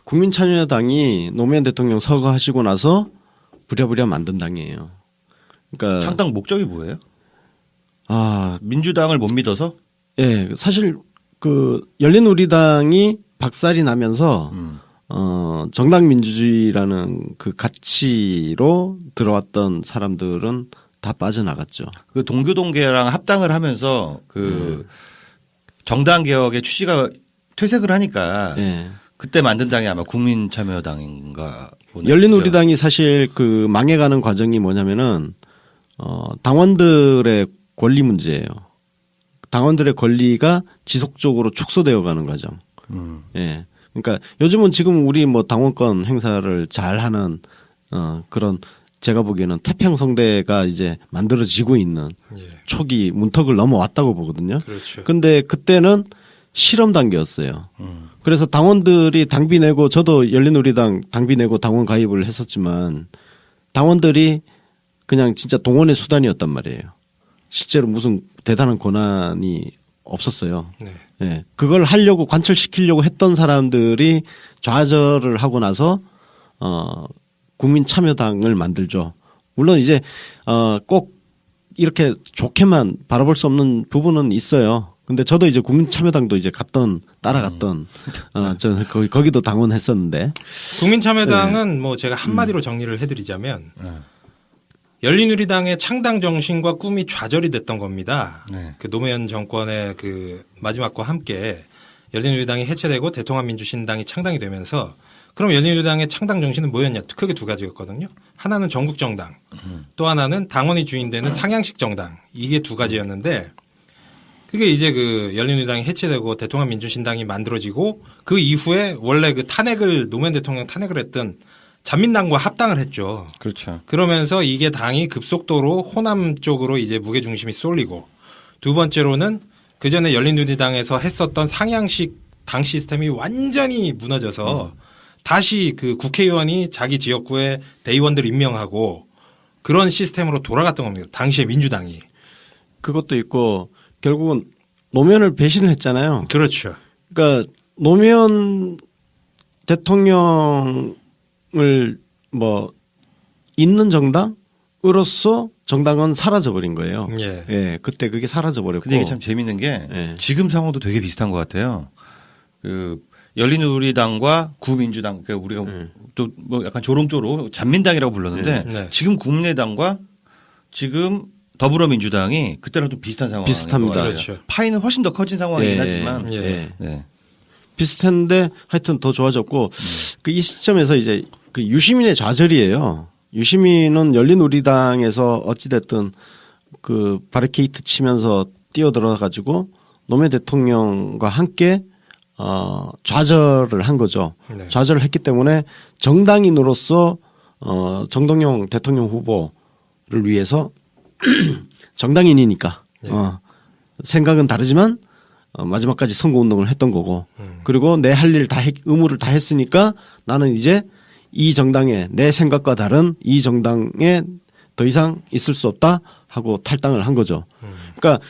[SPEAKER 3] 국민참여당이 노무현 대통령 서거하시고 나서 부랴부랴 만든 당이에요. 그러니까
[SPEAKER 2] 창당 목적이 뭐예요?
[SPEAKER 3] 아,
[SPEAKER 2] 민주당을 못 믿어서?
[SPEAKER 3] 예, 사실 그 열린우리당이 박살이 나면서 정당 민주주의라는 그 가치로 들어왔던 사람들은 다 빠져나갔죠.
[SPEAKER 2] 그 동교동계랑 합당을 하면서 그 정당 개혁의 취지가 퇴색을 하니까
[SPEAKER 3] 예.
[SPEAKER 2] 그때 만든 당이 아마 국민참여당인가 보네요.
[SPEAKER 3] 열린우리당이 사실 그 망해가는 과정이 뭐냐면은 당원들의 권리 문제예요. 당원들의 권리가 지속적으로 축소되어 가는 과정. 예. 그러니까 요즘은 지금 우리 뭐 당원권 행사를 잘 하는 그런 제가 보기에는 태평성대가 이제 만들어지고 있는
[SPEAKER 1] 예.
[SPEAKER 3] 초기 문턱을 넘어왔다고 보거든요.
[SPEAKER 1] 그렇죠.
[SPEAKER 3] 근데 그때는 실험 단계였어요. 그래서 당원들이 당비 내고 저도 열린우리당 당비 내고 당원 가입을 했었지만 당원들이 그냥 진짜 동원의 수단이었단 말이에요. 실제로 무슨 대단한 권한이 없었어요.
[SPEAKER 1] 네.
[SPEAKER 3] 예. 그걸 하려고 관철시키려고 했던 사람들이 좌절을 하고 나서 국민참여당을 만들죠. 물론 이제 꼭 이렇게 좋게만 바라볼 수 없는 부분은 있어요. 근데 저도 이제 국민참여당도 이제 따라갔던 저 거기도 당원했었는데
[SPEAKER 1] 국민참여당은 뭐 제가 한마디로 정리를 해드리자면 열린우리당의 창당 정신과 꿈이 좌절이 됐던 겁니다.
[SPEAKER 2] 네.
[SPEAKER 1] 그 노무현 정권의 그 마지막과 함께 열린우리당이 해체되고 대통합민주신당이 창당이 되면서 그럼 열린우리당의 창당 정신은 뭐였냐? 크게 두 가지였거든요. 하나는 전국정당, 또 하나는 당원이 주인되는 상향식 정당. 이게 두 가지였는데 그게 이제 그 열린우리당이 해체되고 대통합민주신당이 만들어지고 그 이후에 원래 그 노무현 대통령 탄핵을 했던 잔민당과 합당을 했죠.
[SPEAKER 2] 그렇죠.
[SPEAKER 1] 그러면서 이게 당이 급속도로 호남 쪽으로 이제 무게중심이 쏠리고 두 번째로는 그 전에 열린우리당에서 했었던 상향식 당 시스템이 완전히 무너져서 다시 그 국회의원이 자기 지역구에 대의원들 임명하고 그런 시스템으로 돌아갔던 겁니다. 당시에 민주당이.
[SPEAKER 3] 그것도 있고 결국은 노무현을 배신을 했잖아요.
[SPEAKER 1] 그렇죠.
[SPEAKER 3] 그러니까 노무현 대통령을 뭐 있는 정당으로서 정당은 사라져버린 거예요.
[SPEAKER 1] 예.
[SPEAKER 3] 예, 그때 그게 사라져버렸고.
[SPEAKER 2] 근데 이게 참 재밌는 게
[SPEAKER 3] 예.
[SPEAKER 2] 지금 상황도 되게 비슷한 것 같아요. 그 열린우리당과 구민주당, 그러니까 우리가 또 뭐 약간 조롱조로 잔민당이라고 불렀는데
[SPEAKER 1] 네.
[SPEAKER 2] 지금 국민의당과 지금 더불어민주당이 그때랑 좀 비슷한 상황.
[SPEAKER 3] 비슷합니다.
[SPEAKER 1] 그렇죠.
[SPEAKER 2] 파이는 훨씬 더 커진 상황이긴
[SPEAKER 3] 예.
[SPEAKER 2] 하지만
[SPEAKER 1] 예.
[SPEAKER 2] 네.
[SPEAKER 3] 비슷했는데 하여튼 더 좋아졌고 그 이 시점에서 이제 그 유시민의 좌절이에요. 유시민은 열린우리당에서 어찌됐든 그 바리케이트 치면서 뛰어들어 가지고 노무현 대통령과 함께 좌절을 한 거죠.
[SPEAKER 1] 네.
[SPEAKER 3] 좌절을 했기 때문에 정당인으로서 정동영 대통령 후보를 위해서 정당인이니까 생각은 다르지만 마지막까지 선거운동을 했던 거고 그리고 내 할 일 다 의무를 다 했으니까 나는 이제 이 정당에 내 생각과 다른 이 정당에 더 이상 있을 수 없다 하고 탈당을 한 거죠. 그러니까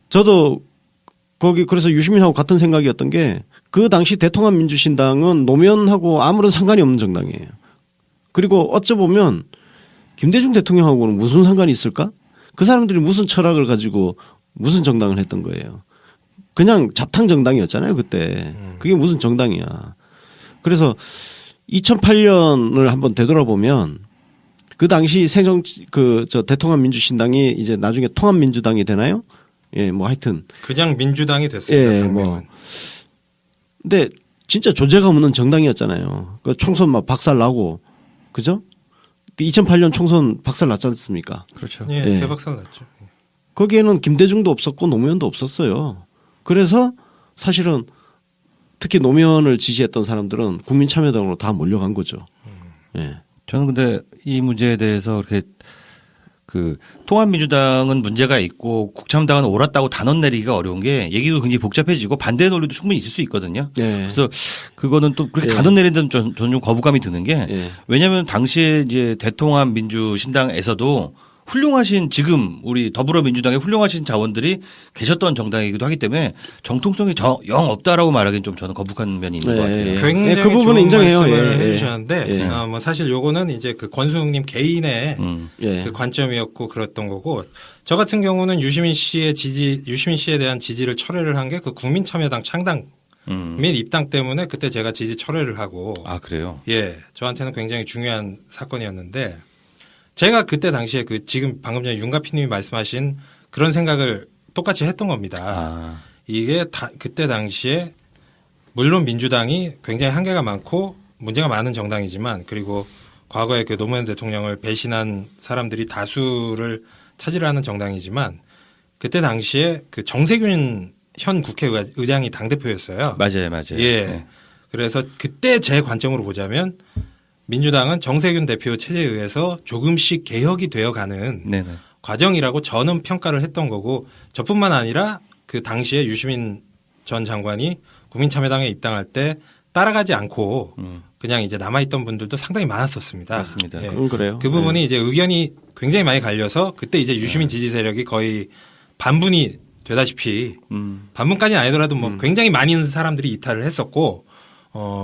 [SPEAKER 3] 저도 거기 그래서 유시민하고 같은 생각이었던 게 그 당시 대통합민주신당은 노무현하고 아무런 상관이 없는 정당이에요. 그리고 어찌 보면 김대중 대통령하고는 무슨 상관이 있을까? 그 사람들이 무슨 철학을 가지고 무슨 정당을 했던 거예요. 그냥 잡탕 정당이었잖아요, 그때. 그게 무슨 정당이야. 그래서 2008년을 한번 되돌아보면 그 당시 대통합민주신당이 이제 나중에 통합민주당이 되나요? 예, 뭐 하여튼.
[SPEAKER 1] 그냥 민주당이 됐습니다.
[SPEAKER 3] 예,
[SPEAKER 1] 당명은.
[SPEAKER 3] 근데 진짜 조제가 없는 정당이었잖아요. 그 총선 막 박살 나고, 그죠? 2008년 총선 박살 났지 않습니까?
[SPEAKER 2] 그렇죠.
[SPEAKER 1] 예,
[SPEAKER 3] 예.
[SPEAKER 1] 대박살 났죠.
[SPEAKER 3] 거기에는 김대중도 없었고 노무현도 없었어요. 그래서 사실은 특히 노무현을 지지했던 사람들은 국민참여당으로 다 몰려간 거죠. 예.
[SPEAKER 2] 저는 근데 이 문제에 대해서 이렇게 그 통합민주당은 문제가 있고 국참당은 옳았다고 단언 내리기가 어려운 게 얘기도 굉장히 복잡해지고 반대 논리도 충분히 있을 수 있거든요.
[SPEAKER 3] 예.
[SPEAKER 2] 그래서 그거는 또 그렇게
[SPEAKER 3] 예.
[SPEAKER 2] 단언 내리는 데는 저는 좀 거부감이 드는 게
[SPEAKER 3] 예.
[SPEAKER 2] 왜냐하면 당시에 이제 대통합민주신당에서도 훌륭하신 지금 우리 더불어민주당의 훌륭하신 자원들이 계셨던 정당이기도 하기 때문에 정통성이 영 없다라고 말하기는 좀 저는 거북한 면이 있는 것 같아요.
[SPEAKER 3] 예.
[SPEAKER 1] 굉장히
[SPEAKER 3] 그 부분은
[SPEAKER 1] 좋은
[SPEAKER 3] 인정해요.
[SPEAKER 1] 말씀을
[SPEAKER 3] 예.
[SPEAKER 1] 해주셨는데
[SPEAKER 3] 예.
[SPEAKER 1] 뭐 사실 요거는 이제 그 권수웅님 개인의
[SPEAKER 3] 예.
[SPEAKER 1] 그 관점이었고 그랬던 거고 저 같은 경우는 유시민 씨에 대한 지지를 철회를 한 게 그 국민참여당 창당 및 입당 때문에 그때 제가 지지 철회를 하고
[SPEAKER 2] 아 그래요?
[SPEAKER 1] 예 저한테는 굉장히 중요한 사건이었는데 제가 그때 당시에 그 지금 방금 전에 윤가피님이 말씀하신 그런 생각을 똑같이 했던 겁니다.
[SPEAKER 2] 아.
[SPEAKER 1] 이게 그때 당시에 물론 민주당이 굉장히 한계가 많고 문제가 많은 정당이지만 그리고 과거에 그 노무현 대통령을 배신한 사람들이 다수를 차지하는 정당이지만 그때 당시에 그 정세균 현 국회의장이 당대표였어요.
[SPEAKER 2] 맞아요.
[SPEAKER 1] 예.
[SPEAKER 2] 네.
[SPEAKER 1] 그래서 그때 제 관점으로 보자면 민주당은 정세균 대표 체제에 의해서 조금씩 개혁이 되어가는
[SPEAKER 2] 네네.
[SPEAKER 1] 과정이라고 저는 평가를 했던 거고 저뿐만 아니라 그 당시에 유시민 전 장관이 국민참여당에 입당할 때 따라가지 않고 그냥 이제 남아있던 분들도 상당히 많았었습니다.
[SPEAKER 2] 맞습니다.
[SPEAKER 1] 예.
[SPEAKER 3] 그건 그래요.
[SPEAKER 1] 그 부분이 이제 의견이 굉장히 많이 갈려서 그때 이제 유시민 지지 세력이 거의 반분이 되다시피 반분까지는 아니더라도 뭐 굉장히 많은 사람들이 이탈을 했었고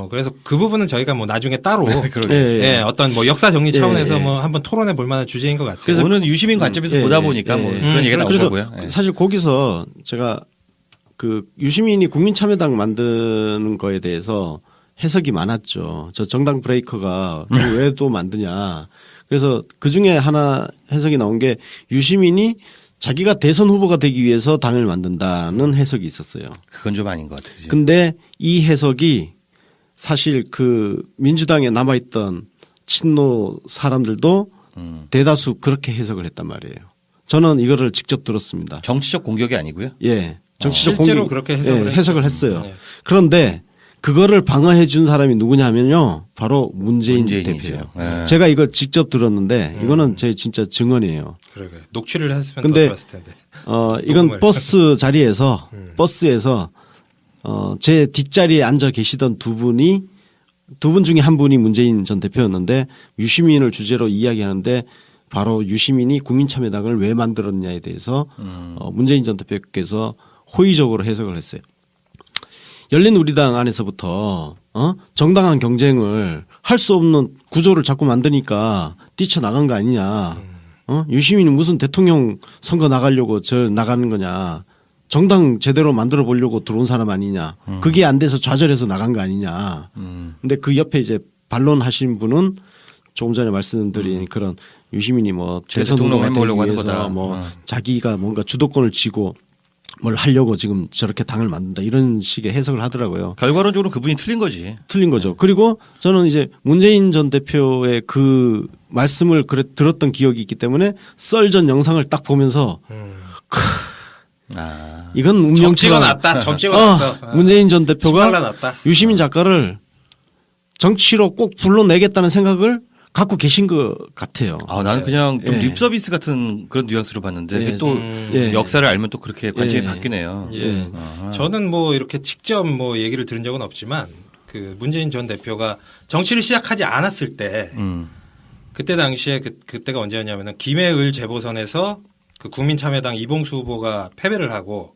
[SPEAKER 1] 그래서 그 부분은 저희가 뭐 나중에 따로
[SPEAKER 3] 예.
[SPEAKER 1] 예, 어떤 뭐 역사 정리 차원에서
[SPEAKER 3] 예.
[SPEAKER 1] 뭐 한번 토론해 볼 만한 주제인 것 같아요.
[SPEAKER 2] 그래서 오늘 유시민 관점에서
[SPEAKER 3] 예,
[SPEAKER 2] 보다
[SPEAKER 3] 예,
[SPEAKER 2] 보니까
[SPEAKER 3] 예.
[SPEAKER 2] 뭐 그런 얘기가
[SPEAKER 3] 그래서
[SPEAKER 2] 나오고요. 예.
[SPEAKER 3] 사실 거기서 제가 그 유시민이 국민참여당 만드는 거에 대해서 해석이 많았죠. 저 정당 브레이커가 왜 또 만드냐. 그래서 그 중에 하나 해석이 나온 게 유시민이 자기가 대선 후보가 되기 위해서 당을 만든다는 해석이 있었어요.
[SPEAKER 2] 그건 좀 아닌 것 같아요. 그죠?
[SPEAKER 3] 근데 이 해석이 사실 그 민주당에 남아있던 친노 사람들도 대다수 그렇게 해석을 했단 말이에요. 저는 이거를 직접 들었습니다.
[SPEAKER 2] 정치적 공격이 아니고요.
[SPEAKER 3] 예. 정치적
[SPEAKER 1] 실제로
[SPEAKER 3] 공격,
[SPEAKER 1] 그렇게 해석을
[SPEAKER 3] 했어요.
[SPEAKER 1] 네.
[SPEAKER 3] 그런데 그거를 방어해 준 사람이 누구냐면요. 바로 문재인
[SPEAKER 2] 문재인이죠.
[SPEAKER 3] 대표예요.
[SPEAKER 2] 예.
[SPEAKER 3] 제가 이걸 직접 들었는데 이거는 제 진짜 증언이에요.
[SPEAKER 1] 그러게 녹취를 했으면
[SPEAKER 3] 근데
[SPEAKER 1] 더 좋았을 텐데.
[SPEAKER 3] 이건
[SPEAKER 1] 녹음을.
[SPEAKER 3] 버스 자리에서 버스에서 제 뒷자리에 앉아 계시던 두 분 중에 한 분이 문재인 전 대표였는데 유시민을 주제로 이야기하는데 바로 유시민이 국민참여당을 왜 만들었냐에 대해서 문재인 전 대표께서 호의적으로 해석을 했어요. 열린우리당 안에서부터 정당한 경쟁을 할 수 없는 구조를 자꾸 만드니까 뛰쳐나간 거 아니냐. 유시민이 무슨 대통령 선거 나가려고 나가는 거냐. 정당 제대로 만들어 보려고 들어온 사람 아니냐. 그게 안 돼서 좌절해서 나간 거 아니냐. 근데 그 옆에 이제 반론하신 분은 조금 전에 말씀드린 그런 유시민이 뭐 대선
[SPEAKER 2] 대통령
[SPEAKER 3] 후보가
[SPEAKER 2] 해보려고
[SPEAKER 3] 되기
[SPEAKER 2] 하는
[SPEAKER 3] 위해서
[SPEAKER 2] 거다.
[SPEAKER 3] 뭐 자기가 뭔가 주도권을 쥐고 뭘 하려고 지금 저렇게 당을 만든다 이런 식의 해석을 하더라고요.
[SPEAKER 2] 결과론적으로 그분이 틀린 거지.
[SPEAKER 3] 틀린 거죠. 그리고 저는 이제 문재인 전 대표의 그 말씀을 들었던 기억이 있기 때문에 썰전 영상을 딱 보면서 이건 운명처럼
[SPEAKER 1] 점찍어놨다. 점찍어놨어.
[SPEAKER 3] 문재인 전 대표가
[SPEAKER 1] 신발라놨다.
[SPEAKER 3] 유시민 작가를 정치로 꼭 불러내겠다는 생각을 갖고 계신 것 같아요.
[SPEAKER 2] 나는 그냥 좀
[SPEAKER 3] 예.
[SPEAKER 2] 립서비스 같은 그런 뉘앙스로 봤는데 그게
[SPEAKER 3] 예.
[SPEAKER 2] 또
[SPEAKER 3] 예.
[SPEAKER 2] 역사를 알면 또 그렇게 관점이
[SPEAKER 3] 예.
[SPEAKER 2] 바뀌네요.
[SPEAKER 1] 예. 저는 뭐 이렇게 직접 뭐 얘기를 들은 적은 없지만 그 문재인 전 대표가 정치를 시작하지 않았을 때 그때 당시에 그때가 언제였냐면은 김해을 재보선에서 그 국민참여당 이봉수 후보가 패배를 하고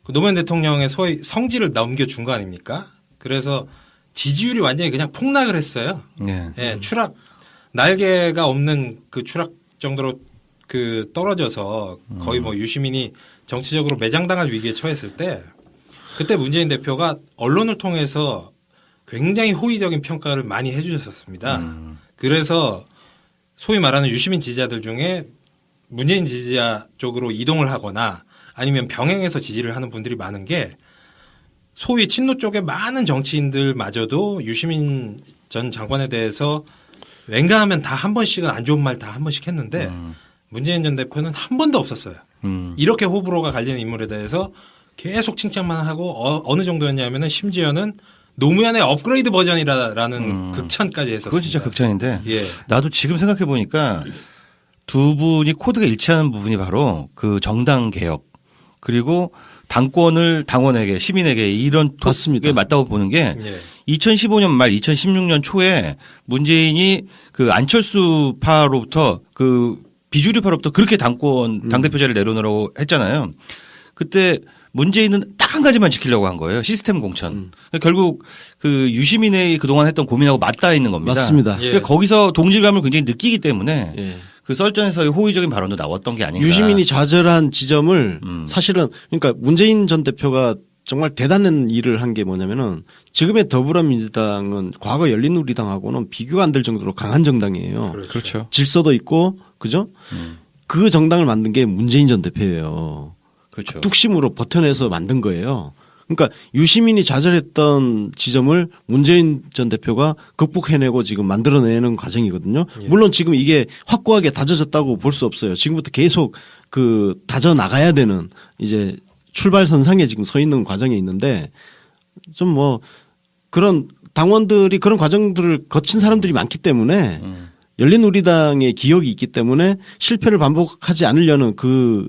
[SPEAKER 1] 그 노무현 대통령의 소위 성지를 넘겨준 거 아닙니까? 그래서 지지율이 완전히 그냥 폭락을 했어요.
[SPEAKER 2] 네.
[SPEAKER 1] 예, 추락 날개가 없는 그 추락 정도로 그 떨어져서 거의 뭐 유시민이 정치적으로 매장당할 위기에 처했을 때 그때 문재인 대표가 언론을 통해서 굉장히 호의적인 평가를 많이 해주셨었습니다. 그래서 소위 말하는 유시민 지지자들 중에 문재인 지지자 쪽으로 이동을 하거나 아니면 병행해서 지지를 하는 분들이 많은 게 소위 친노 쪽의 많은 정치인들마저도 유시민 전 장관에 대해서 왠가하면 다 한 번씩은 안 좋은 말 다 한 번씩 했는데 문재인 전 대표는 한 번도 없었어요. 이렇게 호불호가 갈리는 인물에 대해서 계속 칭찬만 하고 어느 정도였냐면은 심지어는 노무현의 업그레이드 버전이라는 극찬까지 했었어요.
[SPEAKER 2] 그건 진짜 극찬인데
[SPEAKER 1] 예.
[SPEAKER 2] 나도 지금 생각해 보니까 두 분이 코드가 일치하는 부분이 바로 그 정당 개혁 그리고 당권을 당원에게 시민에게 이런
[SPEAKER 3] 맞습니다.
[SPEAKER 2] 게 맞다고 보는 게
[SPEAKER 1] 예.
[SPEAKER 2] 2015년 말 2016년 초에 문재인이 그 안철수파로부터 그 비주류파로부터 그렇게 당대표 자리를 내려놓으라고 했잖아요. 그때 문재인은 딱 한 가지만 지키려고 한 거예요. 시스템 공천. 결국 그 유시민의 그동안 했던 고민하고 맞닿아 있는 겁니다.
[SPEAKER 3] 맞습니다.
[SPEAKER 1] 예.
[SPEAKER 2] 그러니까 거기서 동질감을 굉장히 느끼기 때문에
[SPEAKER 3] 예.
[SPEAKER 2] 그 썰전에서의 호의적인 발언도 나왔던 게 아닌가.
[SPEAKER 3] 유시민이 좌절한 지점을 사실은 그러니까 문재인 전 대표가 정말 대단한 일을 한 게 뭐냐면은 지금의 더불어민주당은 과거 열린우리당하고는 비교가 안 될 정도로 강한 정당이에요.
[SPEAKER 2] 그렇죠.
[SPEAKER 3] 질서도 있고 그죠? 그 정당을 만든 게 문재인 전 대표예요.
[SPEAKER 2] 그렇죠.
[SPEAKER 3] 뚝심으로 버텨내서 만든 거예요. 그러니까 유시민이 좌절했던 지점을 문재인 전 대표가 극복해내고 지금 만들어내는 과정이거든요.
[SPEAKER 1] 예.
[SPEAKER 3] 물론 지금 이게 확고하게 다져졌다고 볼 수 없어요. 지금부터 계속 그 다져 나가야 되는 이제 출발선상에 지금 서 있는 과정에 있는데 좀 뭐 그런 당원들이 그런 과정들을 거친 사람들이 많기 때문에 열린우리당의 기억이 있기 때문에 실패를 반복하지 않으려는 그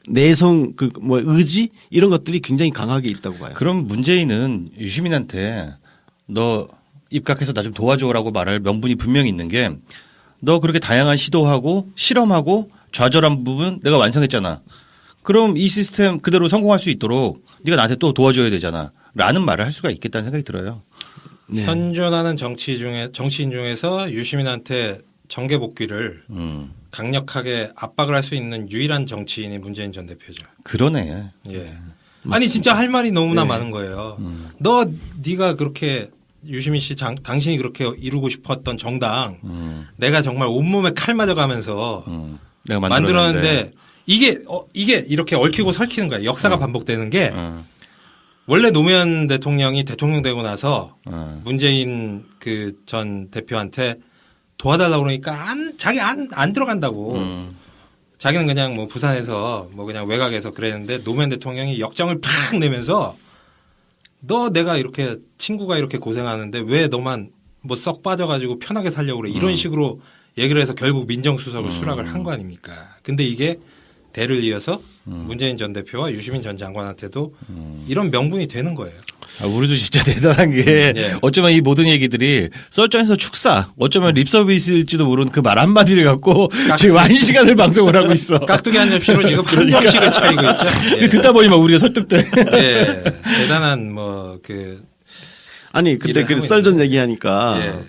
[SPEAKER 3] 내성 그 뭐 의지 이런 것들이 굉장히 강하게 있다고 봐요.
[SPEAKER 2] 그럼 문재인은 유시민한테 너 입각해서 나 좀 도와줘라고 말할 명분이 분명히 있는 게 너 그렇게 다양한 시도하고 실험하고 좌절한 부분 내가 완성했잖아. 그럼 이 시스템 그대로 성공할 수 있도록 네가 나한테 또 도와줘야 되잖아. 라는 말을 할 수가 있겠다는 생각이 들어요.
[SPEAKER 3] 네.
[SPEAKER 1] 현존하는 정치인 중에서 유시민한테 정계 복귀를 강력하게 압박을 할 수 있는 유일한 정치인이 문재인 전 대표죠.
[SPEAKER 2] 그러네.
[SPEAKER 1] 예. 아니 진짜 할 말이 너무나 많은 거예요. 네가 그렇게 유시민 씨 당신이 그렇게 이루고 싶었던 정당 내가 정말 온몸에 칼 맞아가면서
[SPEAKER 2] 내가
[SPEAKER 1] 만들었는데 이게 이렇게 얽히고 설키는 거야. 역사가 반복되는 게 원래 노무현 대통령이 대통령 되고 나서 문재인 그 전 대표한테 도와달라고 그러니까 자기 안 들어간다고. 자기는 그냥 뭐 부산에서 뭐 그냥 외곽에서 그랬는데 노무현 대통령이 역정을 팍 내면서 너 내가 이렇게 친구가 이렇게 고생하는데 왜 너만 뭐 썩 빠져가지고 편하게 살려고 그래. 이런 식으로 얘기를 해서 결국 민정수석을 수락을 한 거 아닙니까. 근데 이게 대를 이어서 문재인 전 대표와 유시민 전 장관한테도 이런 명분이 되는 거예요.
[SPEAKER 2] 우리도 진짜 대단한 게
[SPEAKER 1] 예.
[SPEAKER 2] 어쩌면 이 모든 얘기들이 썰전에서 축사 어쩌면 립서비스일지도 모르는 그 말 한마디를 갖고 지금 1시간을 방송을 하고 있어.
[SPEAKER 1] 깍두기 한 접시로 지금 한정식을 차리고 있죠. 예.
[SPEAKER 2] 듣다 보니 막 우리가 설득돼.
[SPEAKER 1] 예. 대단한 뭐 그
[SPEAKER 3] 아니 근데
[SPEAKER 1] 일을
[SPEAKER 3] 그
[SPEAKER 1] 하고
[SPEAKER 3] 썰전 얘기하니까
[SPEAKER 1] 예.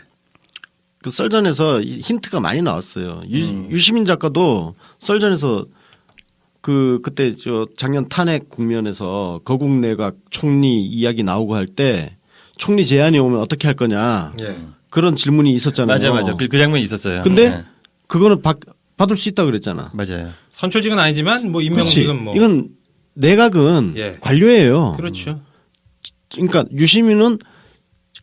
[SPEAKER 3] 그 썰전에서 힌트가 많이 나왔어요. 유시민 작가도 썰전에서 그때 작년 탄핵 국면에서 거국 내각 총리 이야기 나오고 할 때 총리 제안이 오면 어떻게 할 거냐
[SPEAKER 1] 예.
[SPEAKER 3] 그런 질문이 있었잖아요.
[SPEAKER 2] 맞아. 그 장면이 있었어요.
[SPEAKER 3] 근데
[SPEAKER 2] 네.
[SPEAKER 3] 그거는 받을 수 있다 그랬잖아.
[SPEAKER 2] 맞아요.
[SPEAKER 1] 선출직은 아니지만 뭐 임명직은 뭐
[SPEAKER 3] 이건 내각은
[SPEAKER 1] 예.
[SPEAKER 3] 관료예요.
[SPEAKER 1] 그렇죠.
[SPEAKER 3] 그러니까 유시민은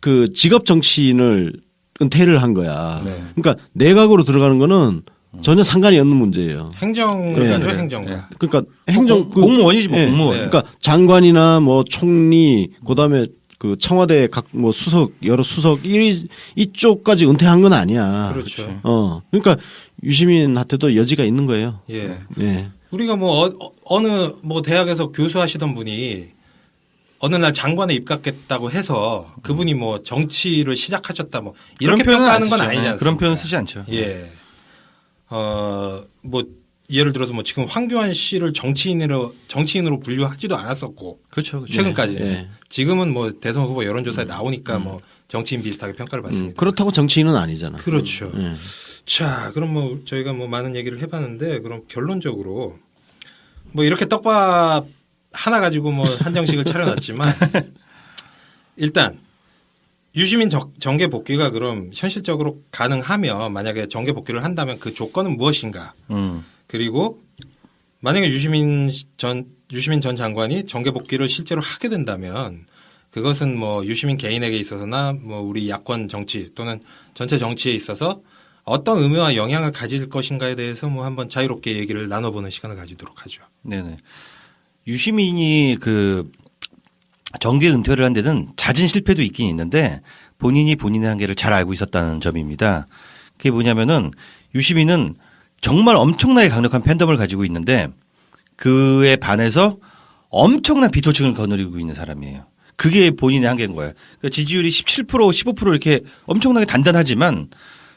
[SPEAKER 3] 그 직업 정치인을 은퇴를 한 거야.
[SPEAKER 1] 네.
[SPEAKER 3] 그러니까 내각으로 들어가는 거는 전혀 상관이 없는 문제예요.
[SPEAKER 1] 행정가죠,
[SPEAKER 3] 네.
[SPEAKER 1] 행정가.
[SPEAKER 3] 그러니까 행정
[SPEAKER 2] 공무원이지 뭐
[SPEAKER 3] 예.
[SPEAKER 2] 공무원.
[SPEAKER 1] 네.
[SPEAKER 3] 그러니까 장관이나 뭐 총리 그다음에 그 청와대 각 뭐 수석 여러 수석 이쪽까지 은퇴한 건 아니야.
[SPEAKER 1] 그렇죠.
[SPEAKER 3] 그러니까 유시민한테도 여지가 있는 거예요.
[SPEAKER 1] 예.
[SPEAKER 3] 예.
[SPEAKER 1] 우리가 뭐 어느 뭐 대학에서 교수하시던 분이 어느 날 장관에 입각했다고 해서 그분이 뭐 정치를 시작하셨다 뭐 이렇게
[SPEAKER 2] 그런 표현은
[SPEAKER 1] 평가하는 건
[SPEAKER 2] 안 쓰죠.
[SPEAKER 1] 아니지 않습니까?
[SPEAKER 2] 그런 표현 쓰지 않죠.
[SPEAKER 1] 예. 뭐 예를 들어서 뭐 지금 황교안 씨를 정치인으로 분류하지도 않았었고
[SPEAKER 2] 그렇죠.
[SPEAKER 1] 최근까지는
[SPEAKER 3] 예.
[SPEAKER 1] 지금은 뭐 대선 후보 여론조사에 나오니까 뭐 정치인 비슷하게 평가를 받습니다.
[SPEAKER 3] 그렇다고 정치인은 아니잖아.
[SPEAKER 1] 그렇죠.
[SPEAKER 3] 예.
[SPEAKER 1] 자, 그럼 뭐 저희가 뭐 많은 얘기를 해봤는데 그럼 결론적으로 뭐 이렇게 떡밥 하나 가지고 뭐 한정식을 차려놨지만 일단 유시민 정계 복귀가 그럼 현실적으로 가능하면 만약에 정계 복귀를 한다면 그 조건은 무엇인가? 그리고 만약에 유시민 전 장관이 정계 복귀를 실제로 하게 된다면 그것은 뭐 유시민 개인에게 있어서나 뭐 우리 야권 정치 또는 전체 정치에 있어서 어떤 의미와 영향을 가질 것인가에 대해서 뭐 한번 자유롭게 얘기를 나눠보는 시간을 가지도록 하죠.
[SPEAKER 2] 네네. 유시민이 그 정계 은퇴를 한 데는 잦은 실패도 있긴 있는데 본인이 본인의 한계를 잘 알고 있었다는 점입니다. 그게 뭐냐면은 유시민은 정말 엄청나게 강력한 팬덤을 가지고 있는데 그에 반해서 엄청난 비토층을 거느리고 있는 사람이에요. 그게 본인의 한계인 거예요. 그러니까 지지율이 17%, 15% 이렇게 엄청나게 단단하지만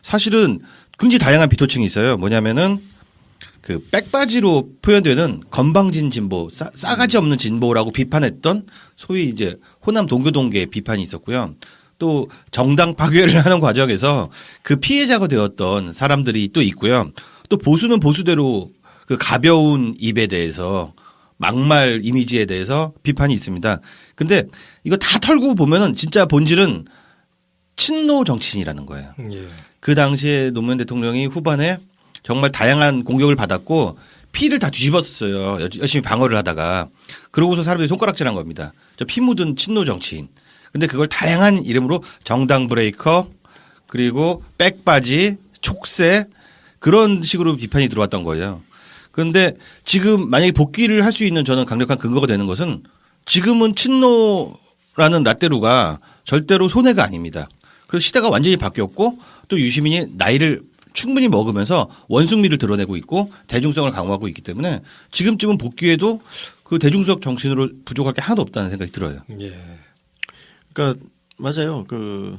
[SPEAKER 2] 사실은 굉장히 다양한 비토층이 있어요. 뭐냐면은 그 백바지로 표현되는 건방진 진보, 싸가지 없는 진보라고 비판했던 소위 이제 호남 동교동계 비판이 있었고요. 또 정당 파괴를 하는 과정에서 그 피해자가 되었던 사람들이 또 있고요. 또 보수는 보수대로 그 가벼운 입에 대해서 막말 이미지에 대해서 비판이 있습니다. 근데 이거 다 털고 보면은 진짜 본질은 친노 정치인이라는 거예요.
[SPEAKER 1] 예.
[SPEAKER 2] 그 당시에 노무현 대통령이 후반에 정말 다양한 공격을 받았고 피를 다 뒤집었어요. 열심히 방어를 하다가. 그러고서 사람들이 손가락질한 겁니다. 저 피 묻은 친노 정치인. 근데 그걸 다양한 이름으로 정당 브레이커 그리고 백바지 촉새 그런 식으로 비판이 들어왔던 거예요. 그런데 지금 만약에 복귀를 할 수 있는 저는 강력한 근거가 되는 것은 지금은 친노라는 라떼루가 절대로 손해가 아닙니다. 그래서 시대가 완전히 바뀌었고 또 유시민이 나이를 충분히 먹으면서 원숭미를 드러내고 있고 대중성을 강화하고 있기 때문에 지금쯤은 복귀해도 그 대중적 정신으로 부족할 게 하나도 없다는 생각이 들어요.
[SPEAKER 1] 예.
[SPEAKER 3] 그러니까 맞아요. 그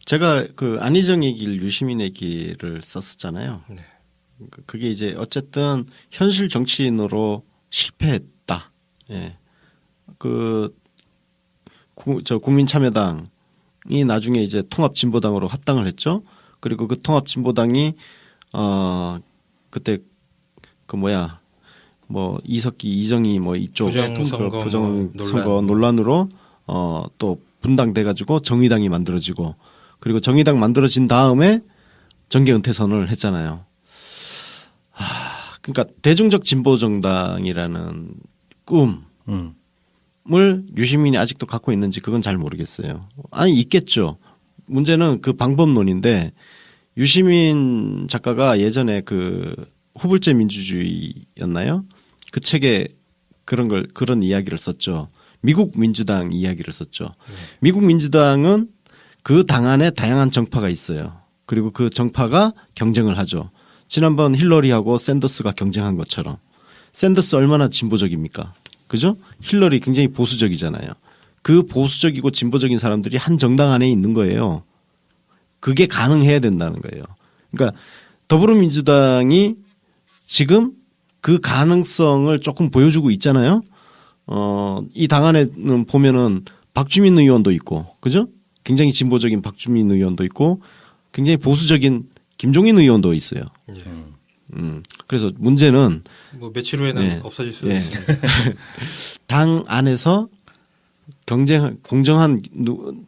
[SPEAKER 3] 제가 그 안희정의 길, 유시민의 길을 썼었잖아요.
[SPEAKER 1] 네.
[SPEAKER 3] 그게 이제 어쨌든 현실 정치인으로 실패했다. 예. 저 국민참여당이 나중에 이제 통합진보당으로 합당을 했죠. 그리고 그 통합진보당이 그때 그 이석기, 이정희 이쪽 부정선거 논란으로 또 분당돼 가지고 정의당이 만들어지고 그리고 정의당 만들어진 다음에 정계 은퇴 선언을 했잖아요. 그러니까 대중적 진보 정당이라는 꿈을 유시민이 아직도 갖고 있는지 그건 잘 모르겠어요. 아니 있겠죠. 문제는 그 방법론인데 유시민 작가가 예전에 그 후불제 민주주의였나요? 그 책에 그런 이야기를 썼죠. 미국 민주당 이야기를 썼죠. 미국 민주당은 그 당 안에 다양한 정파가 있어요. 그리고 그 정파가 경쟁을 하죠. 지난번 힐러리하고 샌더스가 경쟁한 것처럼. 샌더스 얼마나 진보적입니까? 그죠? 힐러리 굉장히 보수적이잖아요. 그 보수적이고 진보적인 사람들이 한 정당 안에 있는 거예요. 그게 가능해야 된다는 거예요. 그러니까 더불어민주당이 지금 그 가능성을 조금 보여주고 있잖아요. 이 당 안에는 보면은 박주민 의원도 있고, 그죠? 굉장히 진보적인 박주민 의원도 있고, 굉장히 보수적인 김종인 의원도 있어요.
[SPEAKER 1] 예.
[SPEAKER 3] 그래서 문제는
[SPEAKER 1] 며칠 후에는 없어질 수도 있습니다.
[SPEAKER 3] 당 안에서 공정한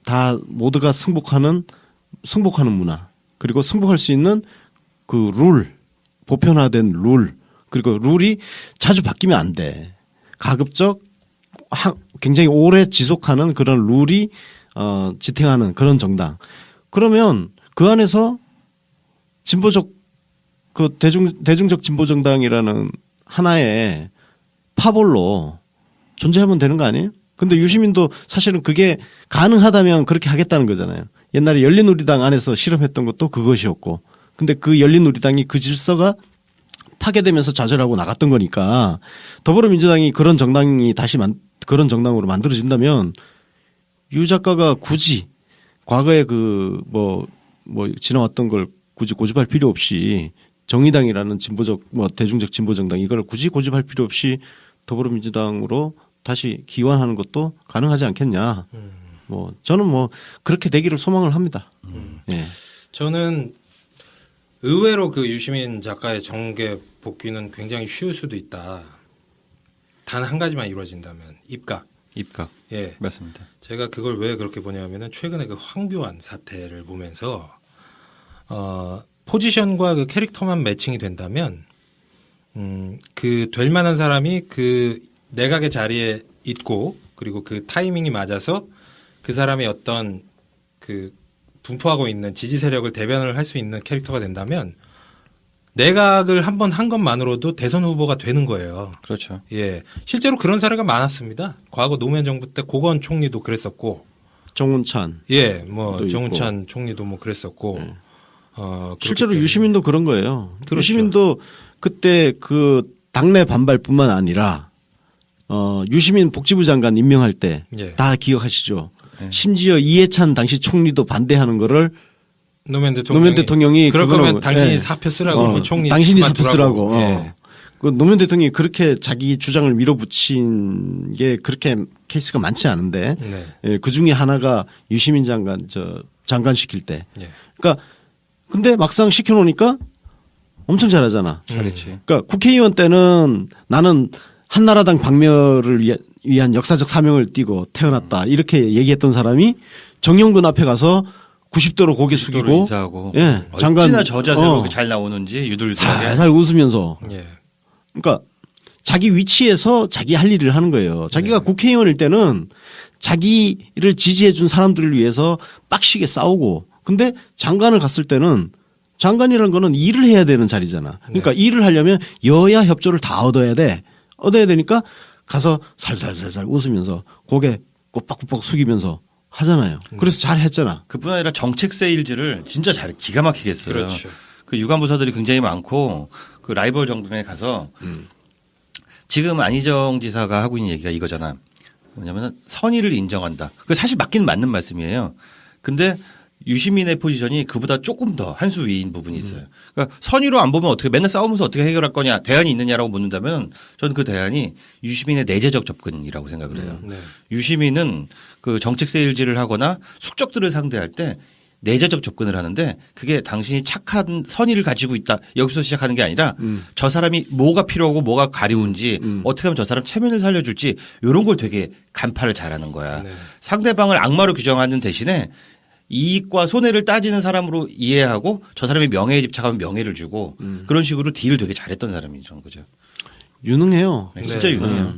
[SPEAKER 3] 다 모두가 승복하는 문화 그리고 승복할 수 있는 그 룰 보편화된 룰 그리고 룰이 자주 바뀌면 안 돼. 가급적 굉장히 오래 지속하는 그런 룰이 지탱하는 그런 정당. 그러면 그 안에서 진보적 그 대중적 진보 정당이라는 하나의 파벌로 존재하면 되는 거 아니에요? 근데 유시민도 사실은 그게 가능하다면 그렇게 하겠다는 거잖아요. 옛날에 열린우리당 안에서 실험했던 것도 그것이었고. 근데 그 열린우리당이 그 질서가 파괴되면서 좌절하고 나갔던 거니까 더불어민주당이 그런 정당이 다시 그런 정당으로 만들어진다면 유 작가가 굳이 과거에 지나왔던 걸 굳이 고집할 필요 없이 정의당이라는 진보적 대중적 진보 정당 이걸 굳이 고집할 필요 없이 더불어민주당으로 다시 기원하는 것도 가능하지 않겠냐. 저는 그렇게 되기를 소망을 합니다. 예.
[SPEAKER 1] 저는 의외로 그 유시민 작가의 정계 복귀는 굉장히 쉬울 수도 있다. 단 한 가지만 이루어진다면 입각. 예,
[SPEAKER 2] 맞습니다.
[SPEAKER 1] 제가 그걸 왜 그렇게 보냐면은 최근에 그 황교안 사태를 보면서 포지션과 그 캐릭터만 매칭이 된다면 그 될 만한 사람이 그 내각의 자리에 있고 그리고 그 타이밍이 맞아서 그 사람이 어떤 그 분포하고 있는 지지 세력을 대변을 할 수 있는 캐릭터가 된다면 내각을 한 번 한 것만으로도 대선 후보가 되는 거예요.
[SPEAKER 2] 그렇죠.
[SPEAKER 1] 예. 실제로 그런 사례가 많았습니다. 과거 노무현 정부 때 고건 총리도 그랬었고.
[SPEAKER 3] 정운찬.
[SPEAKER 1] 예. 정운찬 총리도 그랬었고.
[SPEAKER 3] 실제로
[SPEAKER 1] 때문에.
[SPEAKER 3] 유시민도 그런 거예요.
[SPEAKER 1] 그렇죠.
[SPEAKER 3] 유시민도 그때 그 당내 반발뿐만 아니라 유시민 복지부 장관 임명할 때 다
[SPEAKER 1] 예.
[SPEAKER 3] 기억하시죠. 심지어 이해찬 당시 총리도 반대하는 거를 노무현 대통령이
[SPEAKER 1] 그럴
[SPEAKER 3] 그거는
[SPEAKER 1] 거면 당신이
[SPEAKER 3] 예.
[SPEAKER 1] 사표 쓰라고 총리
[SPEAKER 3] 당신이 사표 쓰라고.
[SPEAKER 1] 예.
[SPEAKER 3] 그 노무현 대통령이 그렇게 자기 주장을 밀어붙인 게 그렇게 케이스가 많지 않은데
[SPEAKER 1] 네.
[SPEAKER 3] 예, 그 중에 하나가 유시민 장관 장관 시킬 때.
[SPEAKER 1] 예.
[SPEAKER 3] 그러니까 근데 막상 시켜놓으니까 엄청 잘하잖아.
[SPEAKER 2] 잘했지.
[SPEAKER 3] 그러니까 국회의원 때는 나는 한나라당 박멸을 위한 역사적 사명을 띠고 태어났다 이렇게 얘기했던 사람이 정영근 앞에 가서 90도로 고개 숙이고
[SPEAKER 2] 인사하고
[SPEAKER 3] 예, 장관
[SPEAKER 2] 어찌나 저 자세로 그렇게 잘 나오는지 유들들하게
[SPEAKER 3] 살살 웃으면서
[SPEAKER 1] 예.
[SPEAKER 3] 그러니까 자기 위치에서 자기 할 일을 하는 거예요. 자기가 국회의원일 때는 자기를 지지해 준 사람들을 위해서 빡시게 싸우고 근데 장관을 갔을 때는 장관이라는 거는 일을 해야 되는 자리잖아. 그러니까 일을 하려면 여야 협조를 다 얻어야 돼. 얻어야 되니까 가서 살살살살 웃으면서 고개 꼬박꼬박 숙이면서 하잖아요. 그래서 잘 했잖아.
[SPEAKER 2] 그뿐 아니라 정책 세일즈를 진짜 잘 기가 막히게 했어요.
[SPEAKER 1] 그렇죠.
[SPEAKER 2] 그 유관부서들이 굉장히 많고 그 라이벌 정부에 가서 지금 안희정 지사가 하고 있는 얘기가 이거잖아. 뭐냐면 선의를 인정한다. 그 사실 맞긴 맞는 말씀이에요. 근데 유시민의 포지션이 그보다 조금 더 한 수 위인 부분이 있어요. 그러니까 선의로 안 보면 어떻게 맨날 싸우면서 어떻게 해결할 거냐 대안이 있느냐라고 묻는다면 저는 그 대안이 유시민의 내재적 접근이라고 생각을 해요.
[SPEAKER 1] 네.
[SPEAKER 2] 유시민은 그 정책 세일즈를 하거나 숙적들을 상대할 때 내재적 접근을 하는데 그게 당신이 착한 선의를 가지고 있다. 여기서 시작하는 게 아니라 저 사람이 뭐가 필요하고 뭐가 가려운지 어떻게 하면 저 사람 체면을 살려줄지 이런 걸 되게 간파를 잘하는 거야.
[SPEAKER 1] 네.
[SPEAKER 2] 상대방을 악마로 규정하는 대신에 이익과 손해를 따지는 사람으로 이해하고 저 사람이 명예에 집착하면 명예를 주고 그런 식으로 딜을 되게 잘했던 사람이죠. 그죠?
[SPEAKER 3] 유능해요.
[SPEAKER 2] 네, 진짜
[SPEAKER 1] 네.
[SPEAKER 2] 유능해요.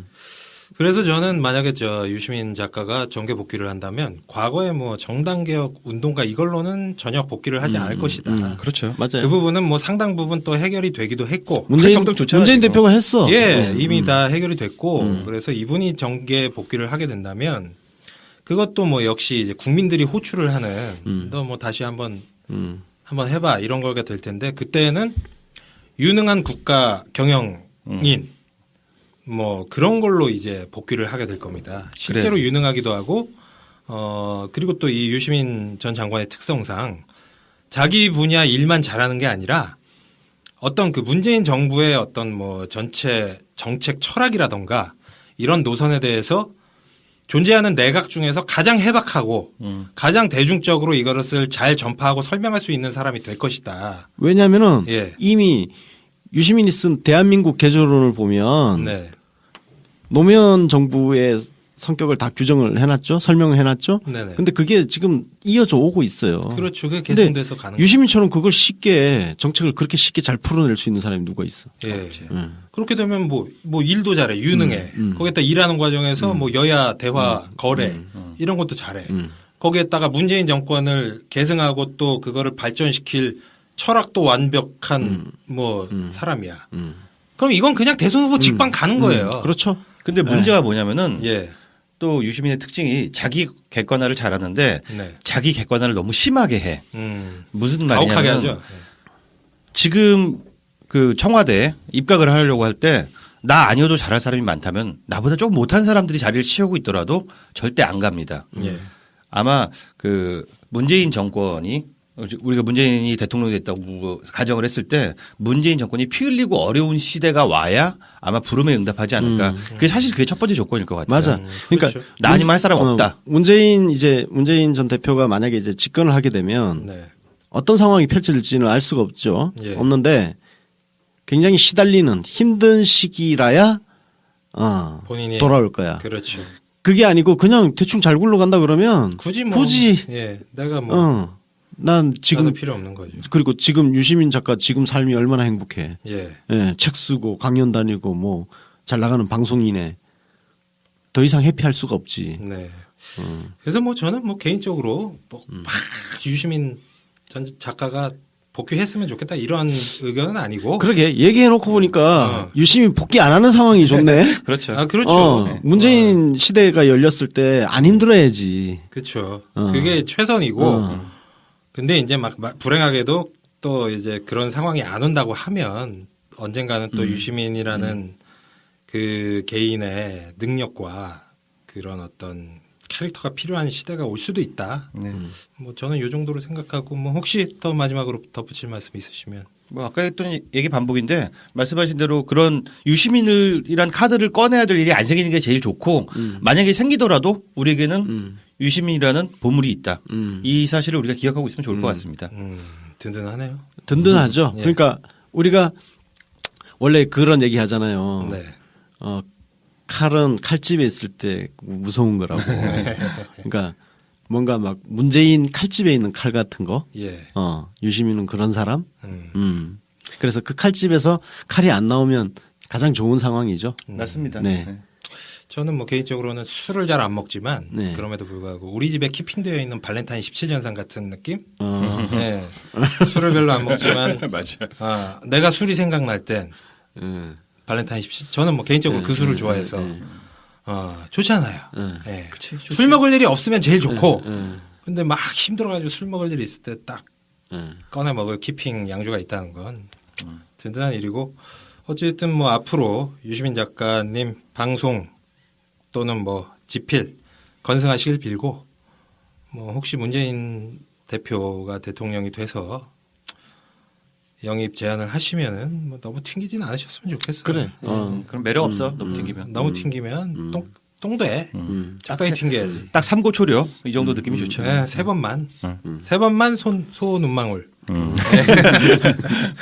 [SPEAKER 1] 그래서 저는 만약에 유시민 작가가 정계 복귀를 한다면 과거에 뭐 정당개혁 운동가 이걸로는 전혀 복귀를 하지 않을 것이다.
[SPEAKER 2] 그렇죠.
[SPEAKER 3] 맞아요.
[SPEAKER 1] 그 부분은 뭐 상당 부분 또 해결이 되기도 했고.
[SPEAKER 3] 문재인
[SPEAKER 2] 좋잖아요, 지금.
[SPEAKER 3] 대표가 했어.
[SPEAKER 1] 예, 이미 다 해결이 됐고. 그래서 이분이 정계 복귀를 하게 된다면 그것도 뭐 역시 이제 국민들이 호출을 하는 너 뭐 다시 한번 해봐 이런 거가 될 텐데 그때는 유능한 국가 경영인 뭐 그런 걸로 이제 복귀를 하게 될 겁니다. 실제로
[SPEAKER 2] 그래요.
[SPEAKER 1] 유능하기도 하고 그리고 또 이 유시민 전 장관의 특성상 자기 분야 일만 잘하는 게 아니라 어떤 그 문재인 정부의 어떤 뭐 전체 정책 철학이라던가 이런 노선에 대해서 존재하는 내각 중에서 가장 해박하고 가장 대중적으로 이것을 잘 전파하고 설명할 수 있는 사람이 될 것이다.
[SPEAKER 3] 왜냐하면은
[SPEAKER 1] 예.
[SPEAKER 3] 이미 유시민이 쓴 대한민국 개조론을 보면
[SPEAKER 1] 네.
[SPEAKER 3] 노무현 정부의 성격을 다 규정을 해놨죠. 설명을 해놨죠.
[SPEAKER 1] 네네.
[SPEAKER 3] 근데 그게 지금 이어져 오고 있어요.
[SPEAKER 1] 그렇죠. 그게
[SPEAKER 3] 근데
[SPEAKER 1] 개선돼서 가는
[SPEAKER 3] 유시민처럼 그걸 쉽게 정책을 그렇게 쉽게 잘 풀어낼 수 있는 사람이 누가 있어.
[SPEAKER 1] 예. 그렇게 되면 뭐 일도 잘해. 유능해. 거기에다 일하는 과정에서 뭐 여야 대화 거래 이런 것도 잘해. 거기에다가 문재인 정권을 계승하고 또 그거를 발전시킬 철학도 완벽한 뭐 사람이야. 그럼 이건 그냥 대선 후보 직방 가는 거예요.
[SPEAKER 3] 그렇죠.
[SPEAKER 2] 근데 문제가 뭐냐면은
[SPEAKER 1] 예.
[SPEAKER 2] 또 유시민의 특징이 자기 객관화를 잘하는데
[SPEAKER 1] 네.
[SPEAKER 2] 자기 객관화를 너무 심하게 해. 무슨 말이냐면
[SPEAKER 1] 가혹하게 하죠.
[SPEAKER 2] 지금 그 청와대에 입각을 하려고 할 때 나 아니어도 잘할 사람이 많다면 나보다 조금 못한 사람들이 자리를 채우고 있더라도 절대 안 갑니다.
[SPEAKER 1] 예.
[SPEAKER 2] 아마 그 문재인 정권이 우리가 문재인이 대통령이 됐다고 가정을 했을 때 문재인 정권이 피 흘리고 어려운 시대가 와야 아마 부름에 응답하지 않을까. 그게 사실 그게 첫 번째 조건일 것 같아요.
[SPEAKER 3] 맞아. 그러니까
[SPEAKER 1] 그렇죠.
[SPEAKER 2] 나 아니면 할 사람 없다.
[SPEAKER 3] 문재인 전 대표가 만약에 이제 집권을 하게 되면
[SPEAKER 1] 네.
[SPEAKER 3] 어떤 상황이 펼쳐질지는 알 수가 없죠.
[SPEAKER 1] 예.
[SPEAKER 3] 없는데 굉장히 시달리는 힘든 시기라야
[SPEAKER 1] 본인이
[SPEAKER 3] 돌아올 거야.
[SPEAKER 1] 그렇죠.
[SPEAKER 3] 그게 아니고 그냥 대충 잘 굴러간다 그러면
[SPEAKER 1] 굳이
[SPEAKER 3] 예.
[SPEAKER 1] 내가 뭐
[SPEAKER 3] 난 지금
[SPEAKER 1] 나도 필요 없는 거죠.
[SPEAKER 3] 그리고 지금 유시민 작가 지금 삶이 얼마나 행복해.
[SPEAKER 1] 예.
[SPEAKER 3] 예, 책 쓰고 강연 다니고 뭐 잘 나가는 방송인에 더 이상 해피할 수가 없지.
[SPEAKER 1] 네. 그래서 뭐 저는 뭐 개인적으로 막 유시민 전 작가가 복귀했으면 좋겠다 이런 의견은 아니고.
[SPEAKER 3] 그러게 얘기해놓고 보니까 유시민 복귀 안 하는 상황이 좋네.
[SPEAKER 2] 그렇죠.
[SPEAKER 1] 아 그렇죠.
[SPEAKER 3] 문재인 시대가 열렸을 때 안 힘들어야지.
[SPEAKER 1] 그렇죠. 그게 최선이고. 근데 이제 막 불행하게도 또 이제 그런 상황이 안 온다고 하면 언젠가는 또 유시민이라는 그 개인의 능력과 그런 어떤 캐릭터가 필요한 시대가 올 수도 있다. 뭐 저는 이 정도로 생각하고 뭐 혹시 더 마지막으로 덧붙일 말씀 있으시면.
[SPEAKER 2] 뭐 아까 했던 얘기 반복인데 말씀하신 대로 그런 유시민이란 카드를 꺼내야 될 일이 안 생기는 게 제일 좋고 만약에 생기더라도 우리에게는 유시민이라는 보물이 있다. 이 사실을 우리가 기억하고 있으면 좋을 것 같습니다.
[SPEAKER 1] 든든하네요.
[SPEAKER 3] 든든하죠.
[SPEAKER 1] 예.
[SPEAKER 3] 그러니까 우리가 원래 그런 얘기 하잖아요.
[SPEAKER 1] 네.
[SPEAKER 3] 칼은 칼집에 있을 때 무서운 거라고. 그러니까 뭔가 막 문재인 칼집에 있는 칼 같은 거.
[SPEAKER 1] 예.
[SPEAKER 3] 유시민은 그런 사람. 그래서 그 칼집에서 칼이 안 나오면 가장 좋은 상황이죠.
[SPEAKER 2] 맞습니다.
[SPEAKER 3] 네.
[SPEAKER 1] 저는 뭐 개인적으로는 술을 잘 안 먹지만
[SPEAKER 3] 네.
[SPEAKER 1] 그럼에도 불구하고 우리 집에 키핑되어 있는 발렌타인 17전상 같은 느낌?
[SPEAKER 3] 어.
[SPEAKER 1] 네. 술을 별로 안 먹지만
[SPEAKER 2] 맞아요.
[SPEAKER 1] 내가 술이 생각날 땐
[SPEAKER 3] 예.
[SPEAKER 1] 발렌타인 17. 저는 뭐 개인적으로 그 술을 좋아해서 좋잖아요. 예.
[SPEAKER 2] 그치,
[SPEAKER 1] 술 먹을 일이 없으면 제일 좋고 근데 막 힘들어가지고 술 먹을 일이 있을 때 딱 꺼내 먹을 키핑 양주가 있다는 건 든든한 일이고 어쨌든 뭐 앞으로 유시민 작가님 방송 또는 뭐 집필 건승하시길 빌고 뭐 혹시 문재인 대표가 대통령이 돼서 영입 제안을 하시면은 뭐 너무 튕기지는 않으셨으면 좋겠어요.
[SPEAKER 3] 그래.
[SPEAKER 2] 그럼 매력 없어. 너무 튕기면.
[SPEAKER 1] 너무 튕기면 똥돼. 적당히 튕겨야지.
[SPEAKER 2] 딱 삼고초려 이 정도 느낌이 좋죠.
[SPEAKER 1] 네, 세 번만. 세 번만 소 눈망울.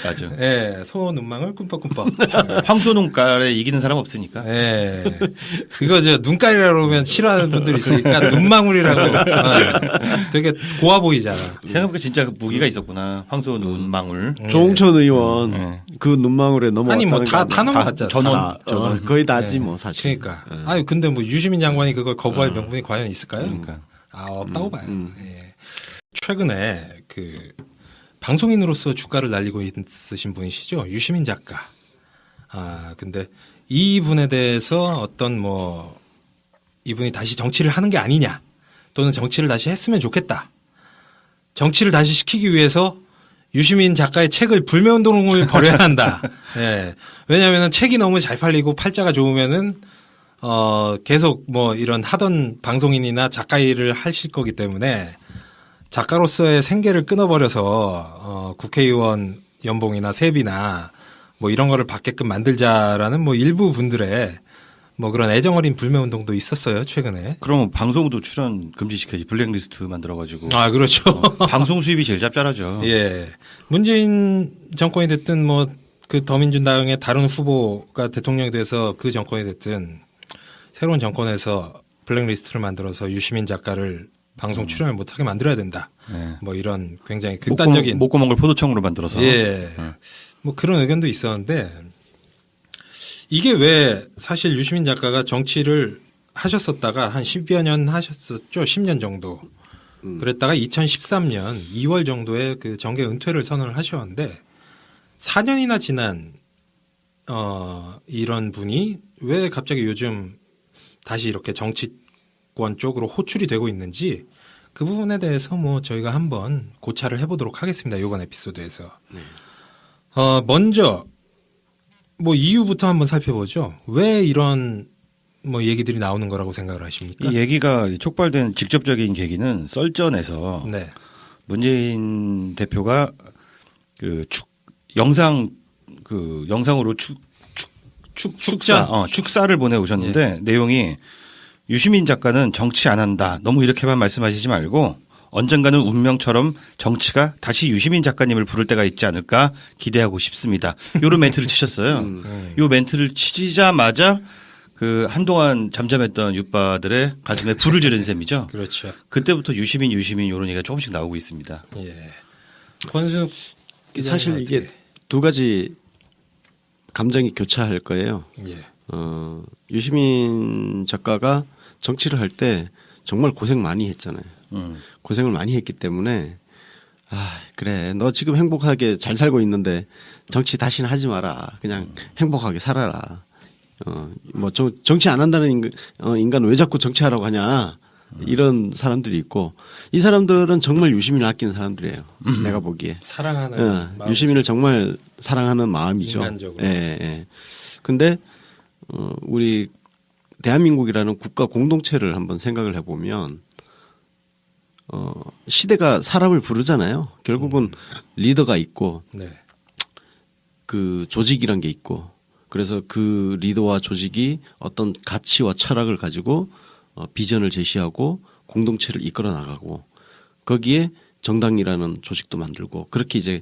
[SPEAKER 2] 맞아.
[SPEAKER 1] 예, 소 눈망울 꿈뻑꿈뻑.
[SPEAKER 2] 황소 눈깔에 이기는 사람 없으니까.
[SPEAKER 1] 예. 이거 눈깔이라고 그러면 싫어하는 분들이 있으니까 눈망울이라고. 되게 고와 보이잖아.
[SPEAKER 2] 생각해보니까 진짜 무기가 있었구나. 황소 눈망울.
[SPEAKER 3] 조홍천 의원 그 눈망울에 넘어왔다는
[SPEAKER 1] 아니 뭐
[SPEAKER 3] 거
[SPEAKER 1] 다
[SPEAKER 3] 아니야?
[SPEAKER 1] 넘어갔잖아.
[SPEAKER 2] 전원.
[SPEAKER 3] 거의 다지 뭐 사실.
[SPEAKER 1] 그러니까. 아유 근데 뭐 유시민 장관이 그걸 거부할 명분이 과연 있을까요?
[SPEAKER 2] 그러니까.
[SPEAKER 1] 없다고 봐요. 예. 최근에 그 방송인으로서 주가를 날리고 있으신 분이시죠. 유시민 작가. 근데 이분에 대해서 어떤 뭐 이분이 다시 정치를 하는 게 아니냐 또는 정치를 다시 했으면 좋겠다. 정치를 다시 시키기 위해서 유시민 작가의 책을 불매운동을 벌여야 한다. 예. 왜냐하면 책이 너무 잘 팔리고 팔자가 좋으면은 계속 뭐 이런 하던 방송인이나 작가 일을 하실 거기 때문에 작가로서의 생계를 끊어버려서 국회의원 연봉이나 세비나 뭐 이런 거를 받게끔 만들자라는 뭐 일부 분들의 뭐 그런 애정어린 불매운동도 있었어요 최근에.
[SPEAKER 2] 그럼 방송도 출연 금지시켜야지. 블랙리스트 만들어가지고.
[SPEAKER 1] 그렇죠.
[SPEAKER 2] 방송 수입이 제일 짭짤하죠.
[SPEAKER 1] 예. 문재인 정권이 됐든 뭐 그 더민주당의 다른 후보가 대통령이 돼서 그 정권이 됐든 새로운 정권에서 블랙리스트를 만들어서 유시민 작가를 방송 출연을 못하게 만들어야 된다.
[SPEAKER 2] 네.
[SPEAKER 1] 뭐 이런 굉장히 극단적인
[SPEAKER 2] 목구멍을 포도청으로 만들어서.
[SPEAKER 1] 예. 뭐 그런 의견도 있었는데 이게 왜 사실 유시민 작가가 정치를 하셨었다가 한 10여 년 하셨었죠. 10년 정도. 그랬다가 2013년 2월 정도에 그 정계 은퇴를 선언을 하셨는데 4년이나 지난 이런 분이 왜 갑자기 요즘 다시 이렇게 정치권 쪽으로 호출이 되고 있는지 그 부분에 대해서 뭐 저희가 한번 고찰을 해보도록 하겠습니다. 이번 에피소드에서. 먼저 뭐 이유부터 한번 살펴보죠. 왜 이런 뭐 얘기들이 나오는 거라고 생각을 하십니까?
[SPEAKER 2] 이 얘기가 촉발된 직접적인 계기는 썰전에서
[SPEAKER 1] 네.
[SPEAKER 2] 문재인 대표가 그 영상으로 축사를 보내오셨는데 내용이 유시민 작가는 정치 안 한다. 너무 이렇게만 말씀하시지 말고 언젠가는 운명처럼 정치가 다시 유시민 작가님을 부를 때가 있지 않을까 기대하고 싶습니다. 요런 멘트를 치셨어요. 요 멘트를 치자마자 그 한동안 잠잠했던 유빠들의 가슴에 불을 지른 셈이죠.
[SPEAKER 1] 그렇죠.
[SPEAKER 2] 그때부터 유시민 요런 얘기가 조금씩 나오고 있습니다.
[SPEAKER 1] 예. 권순욱
[SPEAKER 3] 사실 이게 두 가지 감정이 교차할 거예요.
[SPEAKER 1] 예.
[SPEAKER 3] 유시민 작가가 정치를 할 때 정말 고생 많이 했잖아요. 고생을 많이 했기 때문에 그래 너 지금 행복하게 잘 살고 있는데 정치 다시는 하지 마라. 그냥 행복하게 살아라. 뭐 정치 안 한다는 인간 왜 자꾸 정치하라고 하냐. 이런 사람들이 있고 이 사람들은 정말 유시민을 아끼는 사람들이에요. 내가 보기에.
[SPEAKER 1] 사랑하는 마음.
[SPEAKER 3] 유시민을 정말 사랑하는 마음이죠.
[SPEAKER 1] 인간적으로.
[SPEAKER 3] 예. 근데 우리 대한민국이라는 국가 공동체를 한번 생각을 해보면 시대가 사람을 부르잖아요. 결국은 리더가 있고
[SPEAKER 1] 네.
[SPEAKER 3] 그 조직이란 게 있고 그래서 그 리더와 조직이 어떤 가치와 철학을 가지고 비전을 제시하고 공동체를 이끌어 나가고 거기에 정당이라는 조직도 만들고 그렇게 이제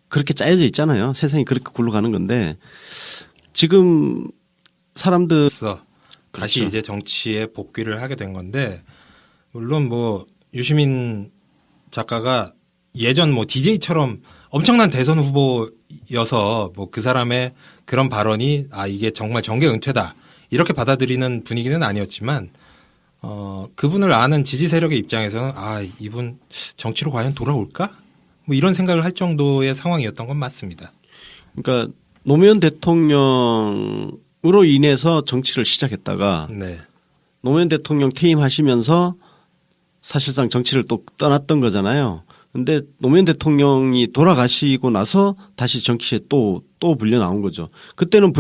[SPEAKER 3] 그렇게 짜여져 있잖아요. 세상이 그렇게 굴러가는 건데 지금 사람들
[SPEAKER 1] 그래서 다시
[SPEAKER 3] 그렇죠.
[SPEAKER 1] 이제 정치에 복귀를 하게 된 건데 물론 뭐 유시민 작가가 예전 뭐 DJ처럼 엄청난 대선 후보여서 뭐 그 사람의 그런 발언이 이게 정말 정계 은퇴다 이렇게 받아들이는 분위기는 아니었지만 그분을 아는 지지 세력의 입장에서는 이분 정치로 과연 돌아올까? 뭐 이런 생각을 할 정도의 상황이었던 건 맞습니다.
[SPEAKER 3] 그러니까 노무현 대통령으로 인해서 정치를 시작했다가
[SPEAKER 1] 네.
[SPEAKER 3] 노무현 대통령 퇴임하시면서 사실상 정치를 또 떠났던 거잖아요. 근데 노무현 대통령이 돌아가시고 나서 다시 정치에 또 불려 나온 거죠. 그때는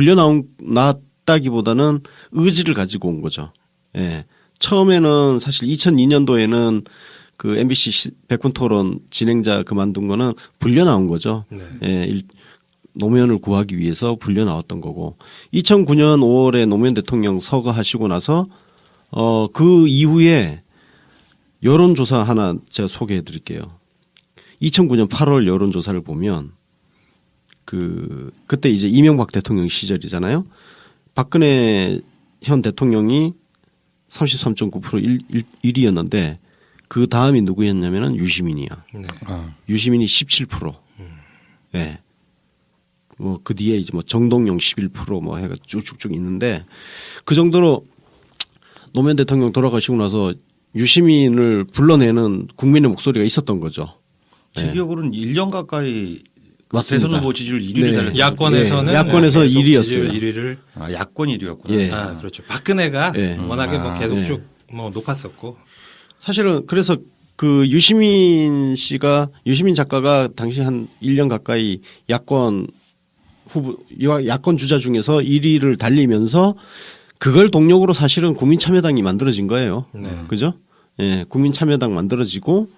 [SPEAKER 3] 나왔다기보다는 의지를 가지고 온 거죠. 예. 처음에는 사실 2002년도에는 그 MBC 백분 토론 진행자 그만둔 거는 불려 나온 거죠.
[SPEAKER 1] 네.
[SPEAKER 3] 예. 노무현을 구하기 위해서 불려 나왔던 거고 2009년 5월에 노무현 대통령 서거하시고 나서 그 이후에 여론조사 하나 제가 소개해 드릴게요. 2009년 8월 여론조사를 보면 그때 이제 이명박 대통령 시절이잖아요. 박근혜 현 대통령이 33.9% 1위였는데 그 다음이 누구였냐면은 유시민이야.
[SPEAKER 1] 네.
[SPEAKER 3] 유시민이 17%. 네. 뭐 그 뒤에 이제 뭐 정동영 11% 뭐 해가 쭉쭉쭉 있는데 그 정도로 노무현 대통령 돌아가시고 나서 유시민을 불러내는 국민의 목소리가 있었던 거죠.
[SPEAKER 2] 제 기억으로는 1년 가까이
[SPEAKER 3] 맞습니다.
[SPEAKER 2] 대선 후보 지지율 1위를
[SPEAKER 3] 네.
[SPEAKER 2] 달렸죠.
[SPEAKER 1] 야권에서는
[SPEAKER 3] 야권에서
[SPEAKER 1] 계속
[SPEAKER 3] 1위였어요.
[SPEAKER 1] 지지율 1위를
[SPEAKER 2] 야권 1위였구나.
[SPEAKER 3] 예.
[SPEAKER 1] 그렇죠. 박근혜가
[SPEAKER 3] 예.
[SPEAKER 1] 워낙에 뭐 계속
[SPEAKER 3] 예.
[SPEAKER 1] 쭉 뭐 높았었고
[SPEAKER 3] 사실은 그래서 그 유시민 작가가 당시 한 1년 가까이 야권 주자 중에서 1위를 달리면서 그걸 동력으로 사실은 국민참여당이 만들어진 거예요.
[SPEAKER 1] 네.
[SPEAKER 3] 그죠? 예, 국민참여당 만들어지고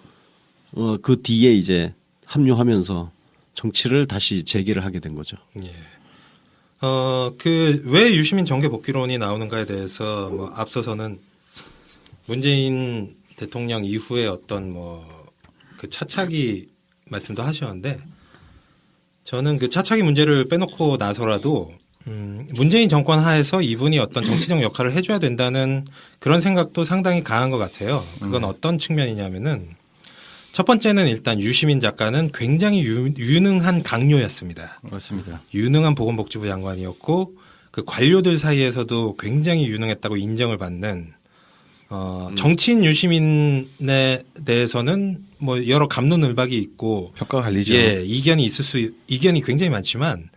[SPEAKER 3] 그 뒤에 이제 합류하면서 정치를 다시 재개를 하게 된 거죠.
[SPEAKER 1] 예. 왜 유시민 정계 복귀론이 나오는가에 대해서 뭐 앞서서는 문재인 대통령 이후에 어떤 뭐 그 차차기 말씀도 하셨는데 저는 그 차차기 문제를 빼놓고 나서라도 문재인 정권 하에서 이분이 어떤 정치적 역할을 해줘야 된다는 그런 생각도 상당히 강한 것 같아요. 그건 어떤 측면이냐면은 첫 번째는 일단 유시민 작가는 굉장히 유능한 강요였습니다.
[SPEAKER 2] 맞습니다.
[SPEAKER 1] 유능한 보건복지부 장관이었고 그 관료들 사이에서도 굉장히 유능했다고 인정을 받는 정치인 유시민에 대해서는 뭐 여러 갑론을박이 있고
[SPEAKER 2] 평가가 갈리죠.
[SPEAKER 1] 예, 이견이 굉장히 많지만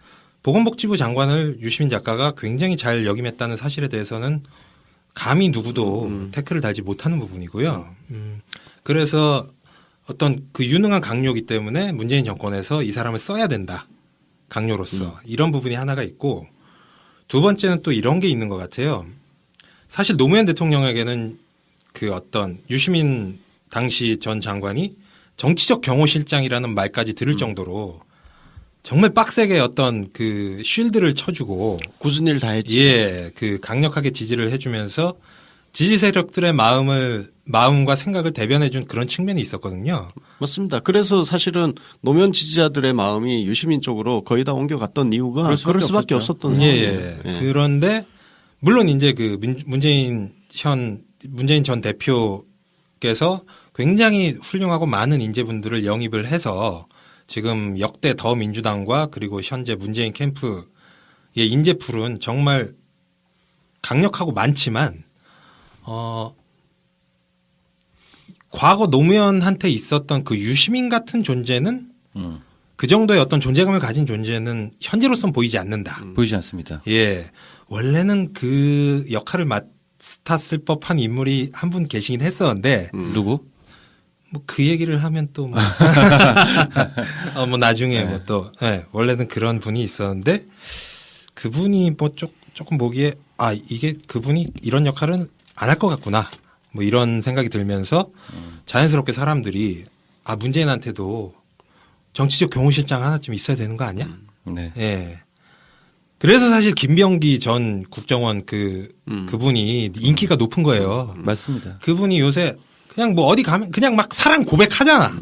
[SPEAKER 1] 보건복지부 장관을 유시민 작가가 굉장히 잘 역임했다는 사실에 대해서는 감히 누구도 태클을 달지 못하는 부분이고요. 그래서 어떤 그 유능한 강요이기 때문에 문재인 정권에서 이 사람을 써야 된다. 강요로서. 이런 부분이 하나가 있고 두 번째는 또 이런 게 있는 것 같아요. 사실 노무현 대통령에게는 그 어떤 유시민 당시 전 장관이 정치적 경호실장이라는 말까지 들을 정도로 정말 빡세게 어떤 그 쉴드를 쳐주고
[SPEAKER 3] 굳은 일 다 했지.
[SPEAKER 1] 예, 그 강력하게 지지를 해주면서 지지 세력들의 마음과 생각을 대변해준 그런 측면이 있었거든요.
[SPEAKER 3] 맞습니다. 그래서 사실은 노무현 지지자들의 마음이 유시민 쪽으로 거의 다 옮겨갔던 이유가 그럴 수밖에 없었던 상황이에요.
[SPEAKER 1] 예. 그런데 물론 이제 그 문재인 전 대표께서 굉장히 훌륭하고 많은 인재분들을 영입을 해서 지금 역대 더민주당과 그리고 현재 문재인 캠프의 인재풀은 정말 강력하고 많지만 과거 노무현한테 있었던 그 유시민 같은 존재는 그 정도의 어떤 존재감을 가진 존재는 현재로선 보이지 않는다.
[SPEAKER 2] 보이지 않습니다.
[SPEAKER 1] 예. 원래는 그 역할을 비슷했을 법한 인물이 한 분 계시긴 했었는데
[SPEAKER 2] 누구?
[SPEAKER 1] 뭐 그 얘기를 하면 또 뭐, 뭐 나중에 뭐 또 원래는 그런 분이 있었는데 그분이 뭐 조금 보기에 이게 그분이 이런 역할은 안 할 것 같구나 뭐 이런 생각이 들면서 자연스럽게 사람들이 문재인한테도 정치적 경호실장 하나쯤 있어야 되는 거 아니야?
[SPEAKER 2] 네.
[SPEAKER 1] 예. 그래서 사실 김병기 전 국정원 그분이 인기가 높은 거예요.
[SPEAKER 2] 맞습니다.
[SPEAKER 1] 그분이 요새 그냥 뭐 어디 가면 그냥 막 사랑 고백하잖아.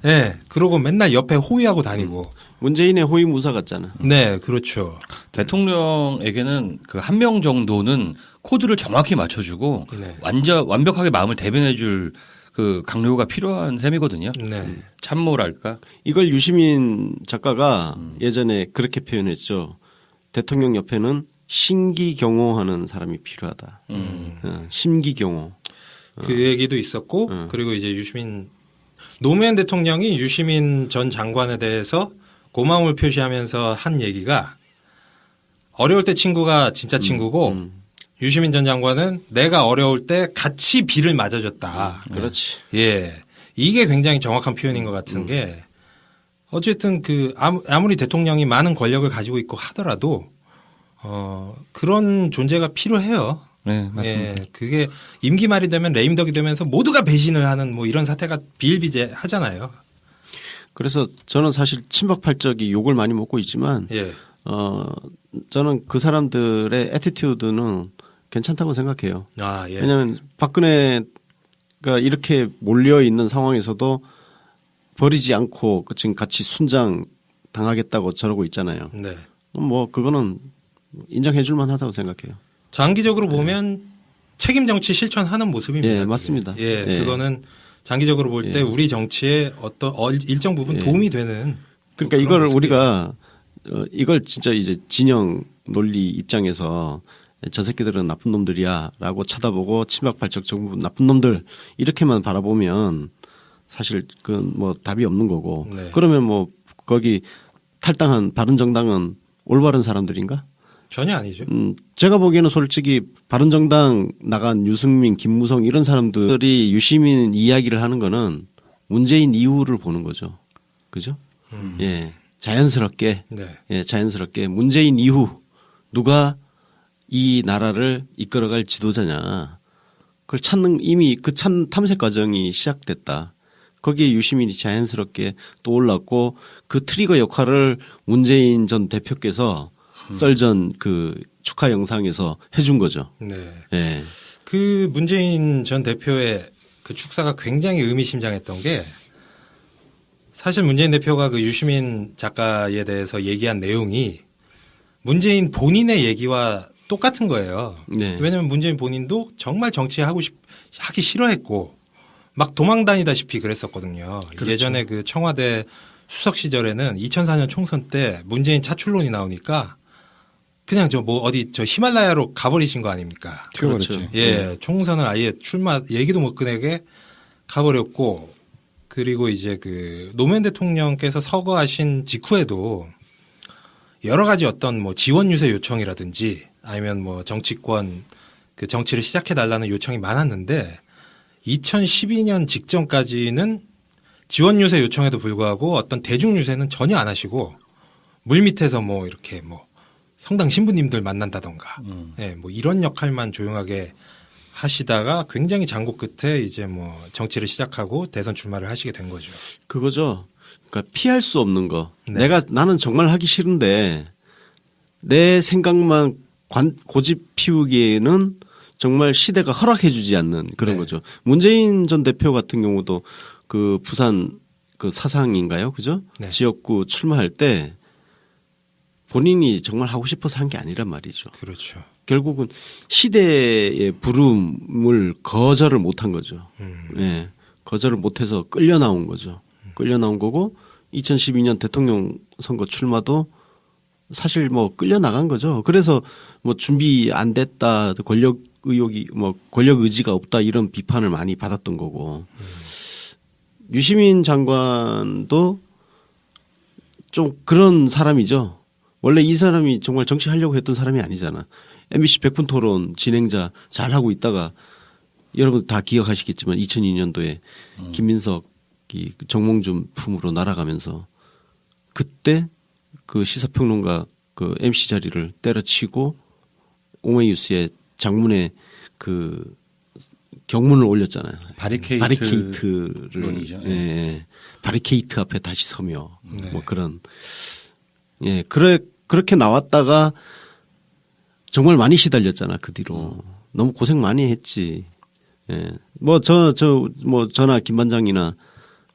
[SPEAKER 1] 예. 그러고 맨날 옆에 호위하고 다니고.
[SPEAKER 3] 문재인의 호위무사 같잖아.
[SPEAKER 1] 네, 그렇죠.
[SPEAKER 2] 대통령에게는 그 한 명 정도는 코드를 정확히 맞춰주고
[SPEAKER 1] 네.
[SPEAKER 2] 완벽하게 마음을 대변해줄 그 강요가 필요한 셈이거든요.
[SPEAKER 1] 네.
[SPEAKER 2] 참모랄까.
[SPEAKER 3] 이걸 유시민 작가가 예전에 그렇게 표현했죠. 대통령 옆에는 신기경호하는 사람이 필요하다. 심기경호.
[SPEAKER 1] 그 얘기도 있었고 그리고 이제 노무현 대통령이 유시민 전 장관에 대해서 고마움을 표시하면서 한 얘기가 어려울 때 친구가 진짜 친구고 유시민 전 장관은 내가 어려울 때 같이 비를 맞아줬다.
[SPEAKER 3] 그렇지.
[SPEAKER 1] 예. 이게 굉장히 정확한 표현인 것 같은 게 어쨌든 아무리 대통령이 많은 권력을 가지고 있고 하더라도 그런 존재가 필요해요.
[SPEAKER 2] 네, 맞습니다.
[SPEAKER 1] 예, 그게 임기 말이 되면 레임덕이 되면서 모두가 배신을 하는 뭐 이런 사태가 비일비재하잖아요.
[SPEAKER 3] 그래서 저는 사실 친박팔적이 욕을 많이 먹고 있지만
[SPEAKER 1] 예.
[SPEAKER 3] 저는 그 사람들의 애티튜드는 괜찮다고 생각해요.
[SPEAKER 1] 예.
[SPEAKER 3] 왜냐하면 박근혜가 이렇게 몰려 있는 상황에서도 버리지 않고 지금 같이 순장 당하겠다고 저러고 있잖아요.
[SPEAKER 1] 네.
[SPEAKER 3] 뭐 그거는 인정해 줄 만하다고 생각해요.
[SPEAKER 1] 장기적으로 보면 책임 정치 실천하는 모습입니다.
[SPEAKER 3] 예, 맞습니다.
[SPEAKER 1] 예,
[SPEAKER 3] 예.
[SPEAKER 1] 그거는 장기적으로 볼 때 우리 정치에 어떤 일정 부분 도움이 되는.
[SPEAKER 3] 그러니까 이걸 우리가 이걸 진짜 이제 진영 논리 입장에서 저 새끼들은 나쁜 놈들이야라고 쳐다보고 친박발적 정부 나쁜 놈들 이렇게만 바라보면 사실 그건 뭐 답이 없는 거고.
[SPEAKER 1] 네.
[SPEAKER 3] 그러면 뭐 거기 탈당한 바른정당은 올바른 사람들인가?
[SPEAKER 1] 전혀 아니죠.
[SPEAKER 3] 제가 보기에는 솔직히 바른정당 나간 유승민, 김무성 이런 사람들이 유시민 이야기를 하는 거는 문재인 이후를 보는 거죠. 그죠? 예. 자연스럽게.
[SPEAKER 1] 네.
[SPEAKER 3] 예, 자연스럽게 문재인 이후 누가 이 나라를 이끌어갈 지도자냐. 그걸 찾는 이미 그 탐색 과정이 시작됐다. 거기에 유시민이 자연스럽게 떠올랐고 그 트리거 역할을 문재인 전 대표께서 썰전 그 축하 영상에서 해준 거죠.
[SPEAKER 1] 네.
[SPEAKER 3] 예.
[SPEAKER 1] 그 문재인 전 대표의 그 축사가 굉장히 의미심장했던 게 사실 문재인 대표가 그 유시민 작가에 대해서 얘기한 내용이 문재인 본인의 얘기와 똑같은 거예요.
[SPEAKER 3] 네.
[SPEAKER 1] 왜냐하면 문재인 본인도 정말 하기 싫어했고 막 도망 다니다시피 그랬었거든요.
[SPEAKER 3] 그렇죠.
[SPEAKER 1] 예전에 그 청와대 수석 시절에는 2004년 총선 때 문재인 차출론이 나오니까 그냥 어디 히말라야로 가버리신 거 아닙니까?
[SPEAKER 2] 튀어버렸지.
[SPEAKER 1] 예, 총선을 아예 출마 얘기도 못 꺼내게 가버렸고 그리고 이제 그 노무현 대통령께서 서거하신 직후에도 여러 가지 어떤 뭐 지원 유세 요청이라든지 아니면 뭐 정치권 그 정치를 시작해 달라는 요청이 많았는데 2012년 직전까지는 지원 유세 요청에도 불구하고 어떤 대중 유세는 전혀 안 하시고 물밑에서 뭐 이렇게 뭐 성당 신부님들 만난다던가 예, 뭐 이런 역할만 조용하게 하시다가 굉장히 장고 끝에 이제 뭐 정치를 시작하고 대선 출마를 하시게 된 거죠.
[SPEAKER 3] 그거죠. 그러니까 피할 수 없는 거.
[SPEAKER 1] 네.
[SPEAKER 3] 나는 정말 하기 싫은데 내 생각만 고집 피우기에는 정말 시대가 허락해 주지 않는 그런
[SPEAKER 1] 네.
[SPEAKER 3] 거죠. 문재인 전 대표 같은 경우도 그 부산 그 사상인가요? 그죠?
[SPEAKER 1] 네.
[SPEAKER 3] 지역구 출마할 때 본인이 정말 하고 싶어서 한 게 아니란 말이죠.
[SPEAKER 1] 그렇죠.
[SPEAKER 3] 결국은 시대의 부름을 거절을 못한 거죠. 예. 거절을 못해서 끌려 나온 거죠. 끌려 나온 거고 2012년 대통령 선거 출마도 사실 뭐 끌려 나간 거죠. 그래서 뭐 준비 안 됐다, 권력 의혹이 뭐 권력 의지가 없다 이런 비판을 많이 받았던 거고. 유시민 장관도 좀 그런 사람이죠. 원래 이 사람이 정말 정치하려고 했던 사람이 아니잖아. MBC 100분 토론 진행자 잘 하고 있다가 여러분 다 기억하시겠지만 2002년도에 김민석이 정몽준 품으로 날아가면서 그때 그 시사평론가 그 MC 자리를 때려치고 오마이뉴스의 장문에 그 경문을 올렸잖아요. 바리케이트를
[SPEAKER 2] 론이죠.
[SPEAKER 3] 예, 예. 바리케이트 앞에 다시 서며
[SPEAKER 1] 네.
[SPEAKER 3] 뭐 그런 예 그렇게 나왔다가 정말 많이 시달렸잖아 그 뒤로 너무 고생 많이 했지. 예. 뭐 저나 김 반장이나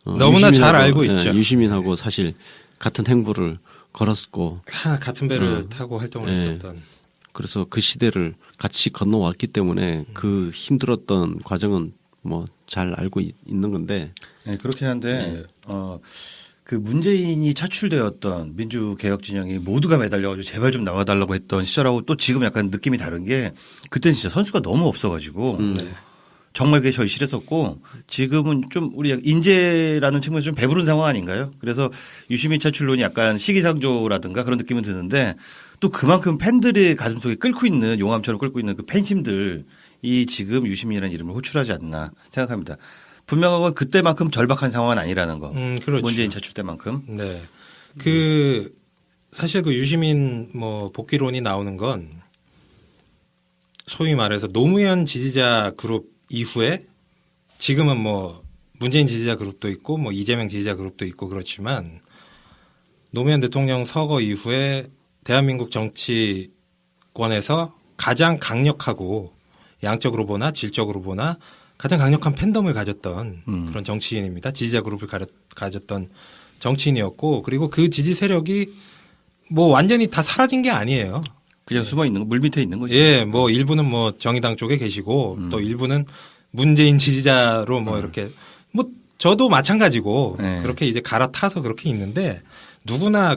[SPEAKER 1] 너무나 잘 알고 있죠.
[SPEAKER 3] 유시민하고 사실 같은 행보를 걸었고
[SPEAKER 1] 같은 배를 타고 활동을
[SPEAKER 3] 예.
[SPEAKER 1] 했었던.
[SPEAKER 3] 그래서 그 시대를 같이 건너왔기 때문에 그 힘들었던 과정은 뭐 잘 알고 있는 건데.
[SPEAKER 2] 네, 그렇긴 한데 그 문재인이 차출되었던 민주개혁 진영이 모두가 매달려가지고 제발 좀 나와달라고 했던 시절하고 또 지금 약간 느낌이 다른 게 그때는 진짜 선수가 너무 없어가지고 정말 그게 절실했었고 지금은 좀 우리 인재라는 측면에서 좀 배부른 상황 아닌가요? 그래서 유시민 차출론이 약간 시기상조라든가 그런 느낌은 드는데 또 그만큼 팬들의 가슴속에 끓고 있는 용암처럼 끓고 있는 그 팬심들이 지금 유시민이라는 이름을 호출하지 않나 생각합니다. 분명한 건 그때만큼 절박한 상황은 아니라는 거.
[SPEAKER 1] 그렇죠.
[SPEAKER 2] 문재인 차출 때만큼.
[SPEAKER 1] 네. 사실 그 유시민 뭐 복귀론이 나오는 건 소위 말해서 노무현 지지자 그룹 이후에 지금은 뭐 문재인 지지자 그룹도 있고 뭐 이재명 지지자 그룹도 있고 그렇지만 노무현 대통령 서거 이후에 대한민국 정치권에서 가장 강력하고 양적으로 보나 질적으로 보나 가장 강력한 팬덤을 가졌던 그런 정치인입니다. 지지자 그룹을 가졌던 정치인이었고 그리고 그 지지 세력이 뭐 완전히 다 사라진 게 아니에요.
[SPEAKER 2] 그냥 숨어 있는 거, 물 밑에 있는 거죠.
[SPEAKER 1] 예, 뭐 일부는 뭐 정의당 쪽에 계시고 또 일부는 문재인 지지자로 뭐 이렇게 뭐 저도 마찬가지고
[SPEAKER 2] 네.
[SPEAKER 1] 그렇게 이제 갈아타서 그렇게 있는데 누구나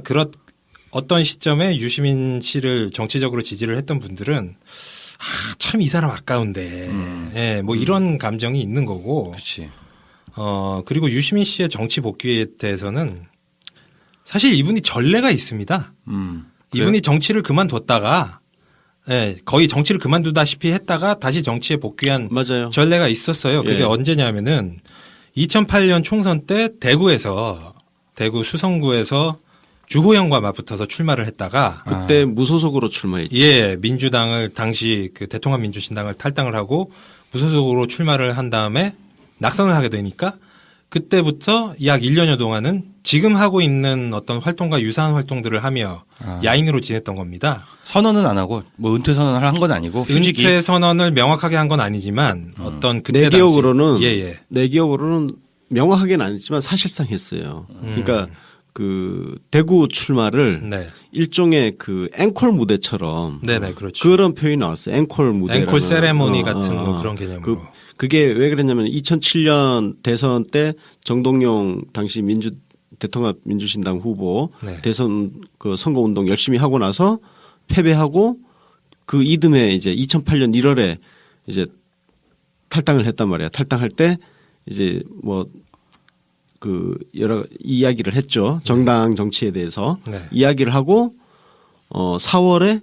[SPEAKER 1] 어떤 시점에 유시민 씨를 정치적으로 지지를 했던 분들은 참 이 사람 아까운데 예, 뭐 이런 감정이 있는 거고
[SPEAKER 2] 그렇지.
[SPEAKER 1] 그리고 유시민 씨의 정치 복귀에 대해서는 사실 이분이 전례가 있습니다. 이분이 정치를 그만뒀다가 예, 거의 정치를 그만두다시피 했다가 다시 정치에 복귀한
[SPEAKER 3] 맞아요.
[SPEAKER 1] 전례가 있었어요. 그게
[SPEAKER 3] 예.
[SPEAKER 1] 언제냐면은 2008년 총선 때 대구 수성구에서 주호영과 맞붙어서 출마를 했다가
[SPEAKER 3] 그때 무소속으로 출마했죠.
[SPEAKER 1] 예, 민주당을 당시 그 대통합민주신당을 탈당을 하고 무소속으로 출마를 한 다음에 낙선을 하게 되니까 그때부터 약 1년여 동안은 지금 하고 있는 어떤 활동과 유사한 활동들을 하며 야인으로 지냈던 겁니다.
[SPEAKER 2] 선언은 안 하고 뭐 은퇴 선언을 한 건 아니고 휴직이.
[SPEAKER 1] 은퇴 선언을 명확하게 한 건 아니지만 어떤 그때
[SPEAKER 3] 내 기억으로는
[SPEAKER 1] 예.
[SPEAKER 3] 내 기억으로는 명확하게는 아니지만 사실상 했어요. 그러니까 그 대구 출마를
[SPEAKER 1] 네.
[SPEAKER 3] 일종의 그 앵콜 무대처럼
[SPEAKER 1] 네네, 그렇죠.
[SPEAKER 3] 그런 표현이 나왔어요. 앵콜 무대.
[SPEAKER 1] 앵콜 세레모니 같은 뭐 그런 개념으로.
[SPEAKER 3] 그게 왜 그랬냐면 2007년 대선 때 정동영 당시 대통합 민주신당 후보
[SPEAKER 1] 네.
[SPEAKER 3] 대선 그 선거 운동 열심히 하고 나서 패배하고 그 이듬해 이제 2008년 1월에 이제 탈당을 했단 말이야. 탈당할 때 이제 뭐 그 여러 이야기를 했죠. 정당 정치에 대해서
[SPEAKER 1] 네.
[SPEAKER 3] 이야기를 하고 4월에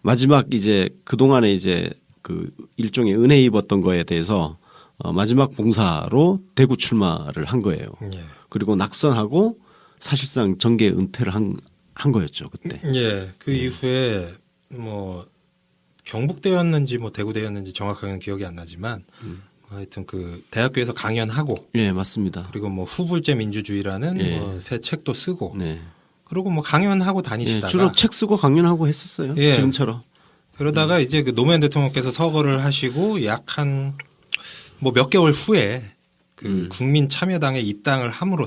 [SPEAKER 3] 마지막 이제 그동안에 이제 그 일종의 은혜 입었던 거에 대해서 마지막 봉사로 대구 출마를 한 거예요.
[SPEAKER 1] 예.
[SPEAKER 3] 그리고 낙선하고 사실상 정계 은퇴를 한 거였죠 그때.
[SPEAKER 1] 예, 그 이후에 뭐 경북대였는지 뭐 대구대였는지 정확하게는 기억이 안 나지만 하여튼 그 대학교에서 강연하고
[SPEAKER 3] 예, 맞습니다.
[SPEAKER 1] 그리고 뭐 후불제 민주주의라는
[SPEAKER 3] 예.
[SPEAKER 1] 뭐 새 책도 쓰고
[SPEAKER 3] 네.
[SPEAKER 1] 그리고 뭐 강연하고
[SPEAKER 3] 예,
[SPEAKER 1] 다니시다가
[SPEAKER 3] 주로 책 쓰고 강연하고 했었어요.
[SPEAKER 1] 예.
[SPEAKER 3] 지금처럼.
[SPEAKER 1] 그러다가 이제 그 노무현 대통령께서 서거를 하시고 약 한 뭐 몇 개월 후에 그 국민참여당에 입당을 함으로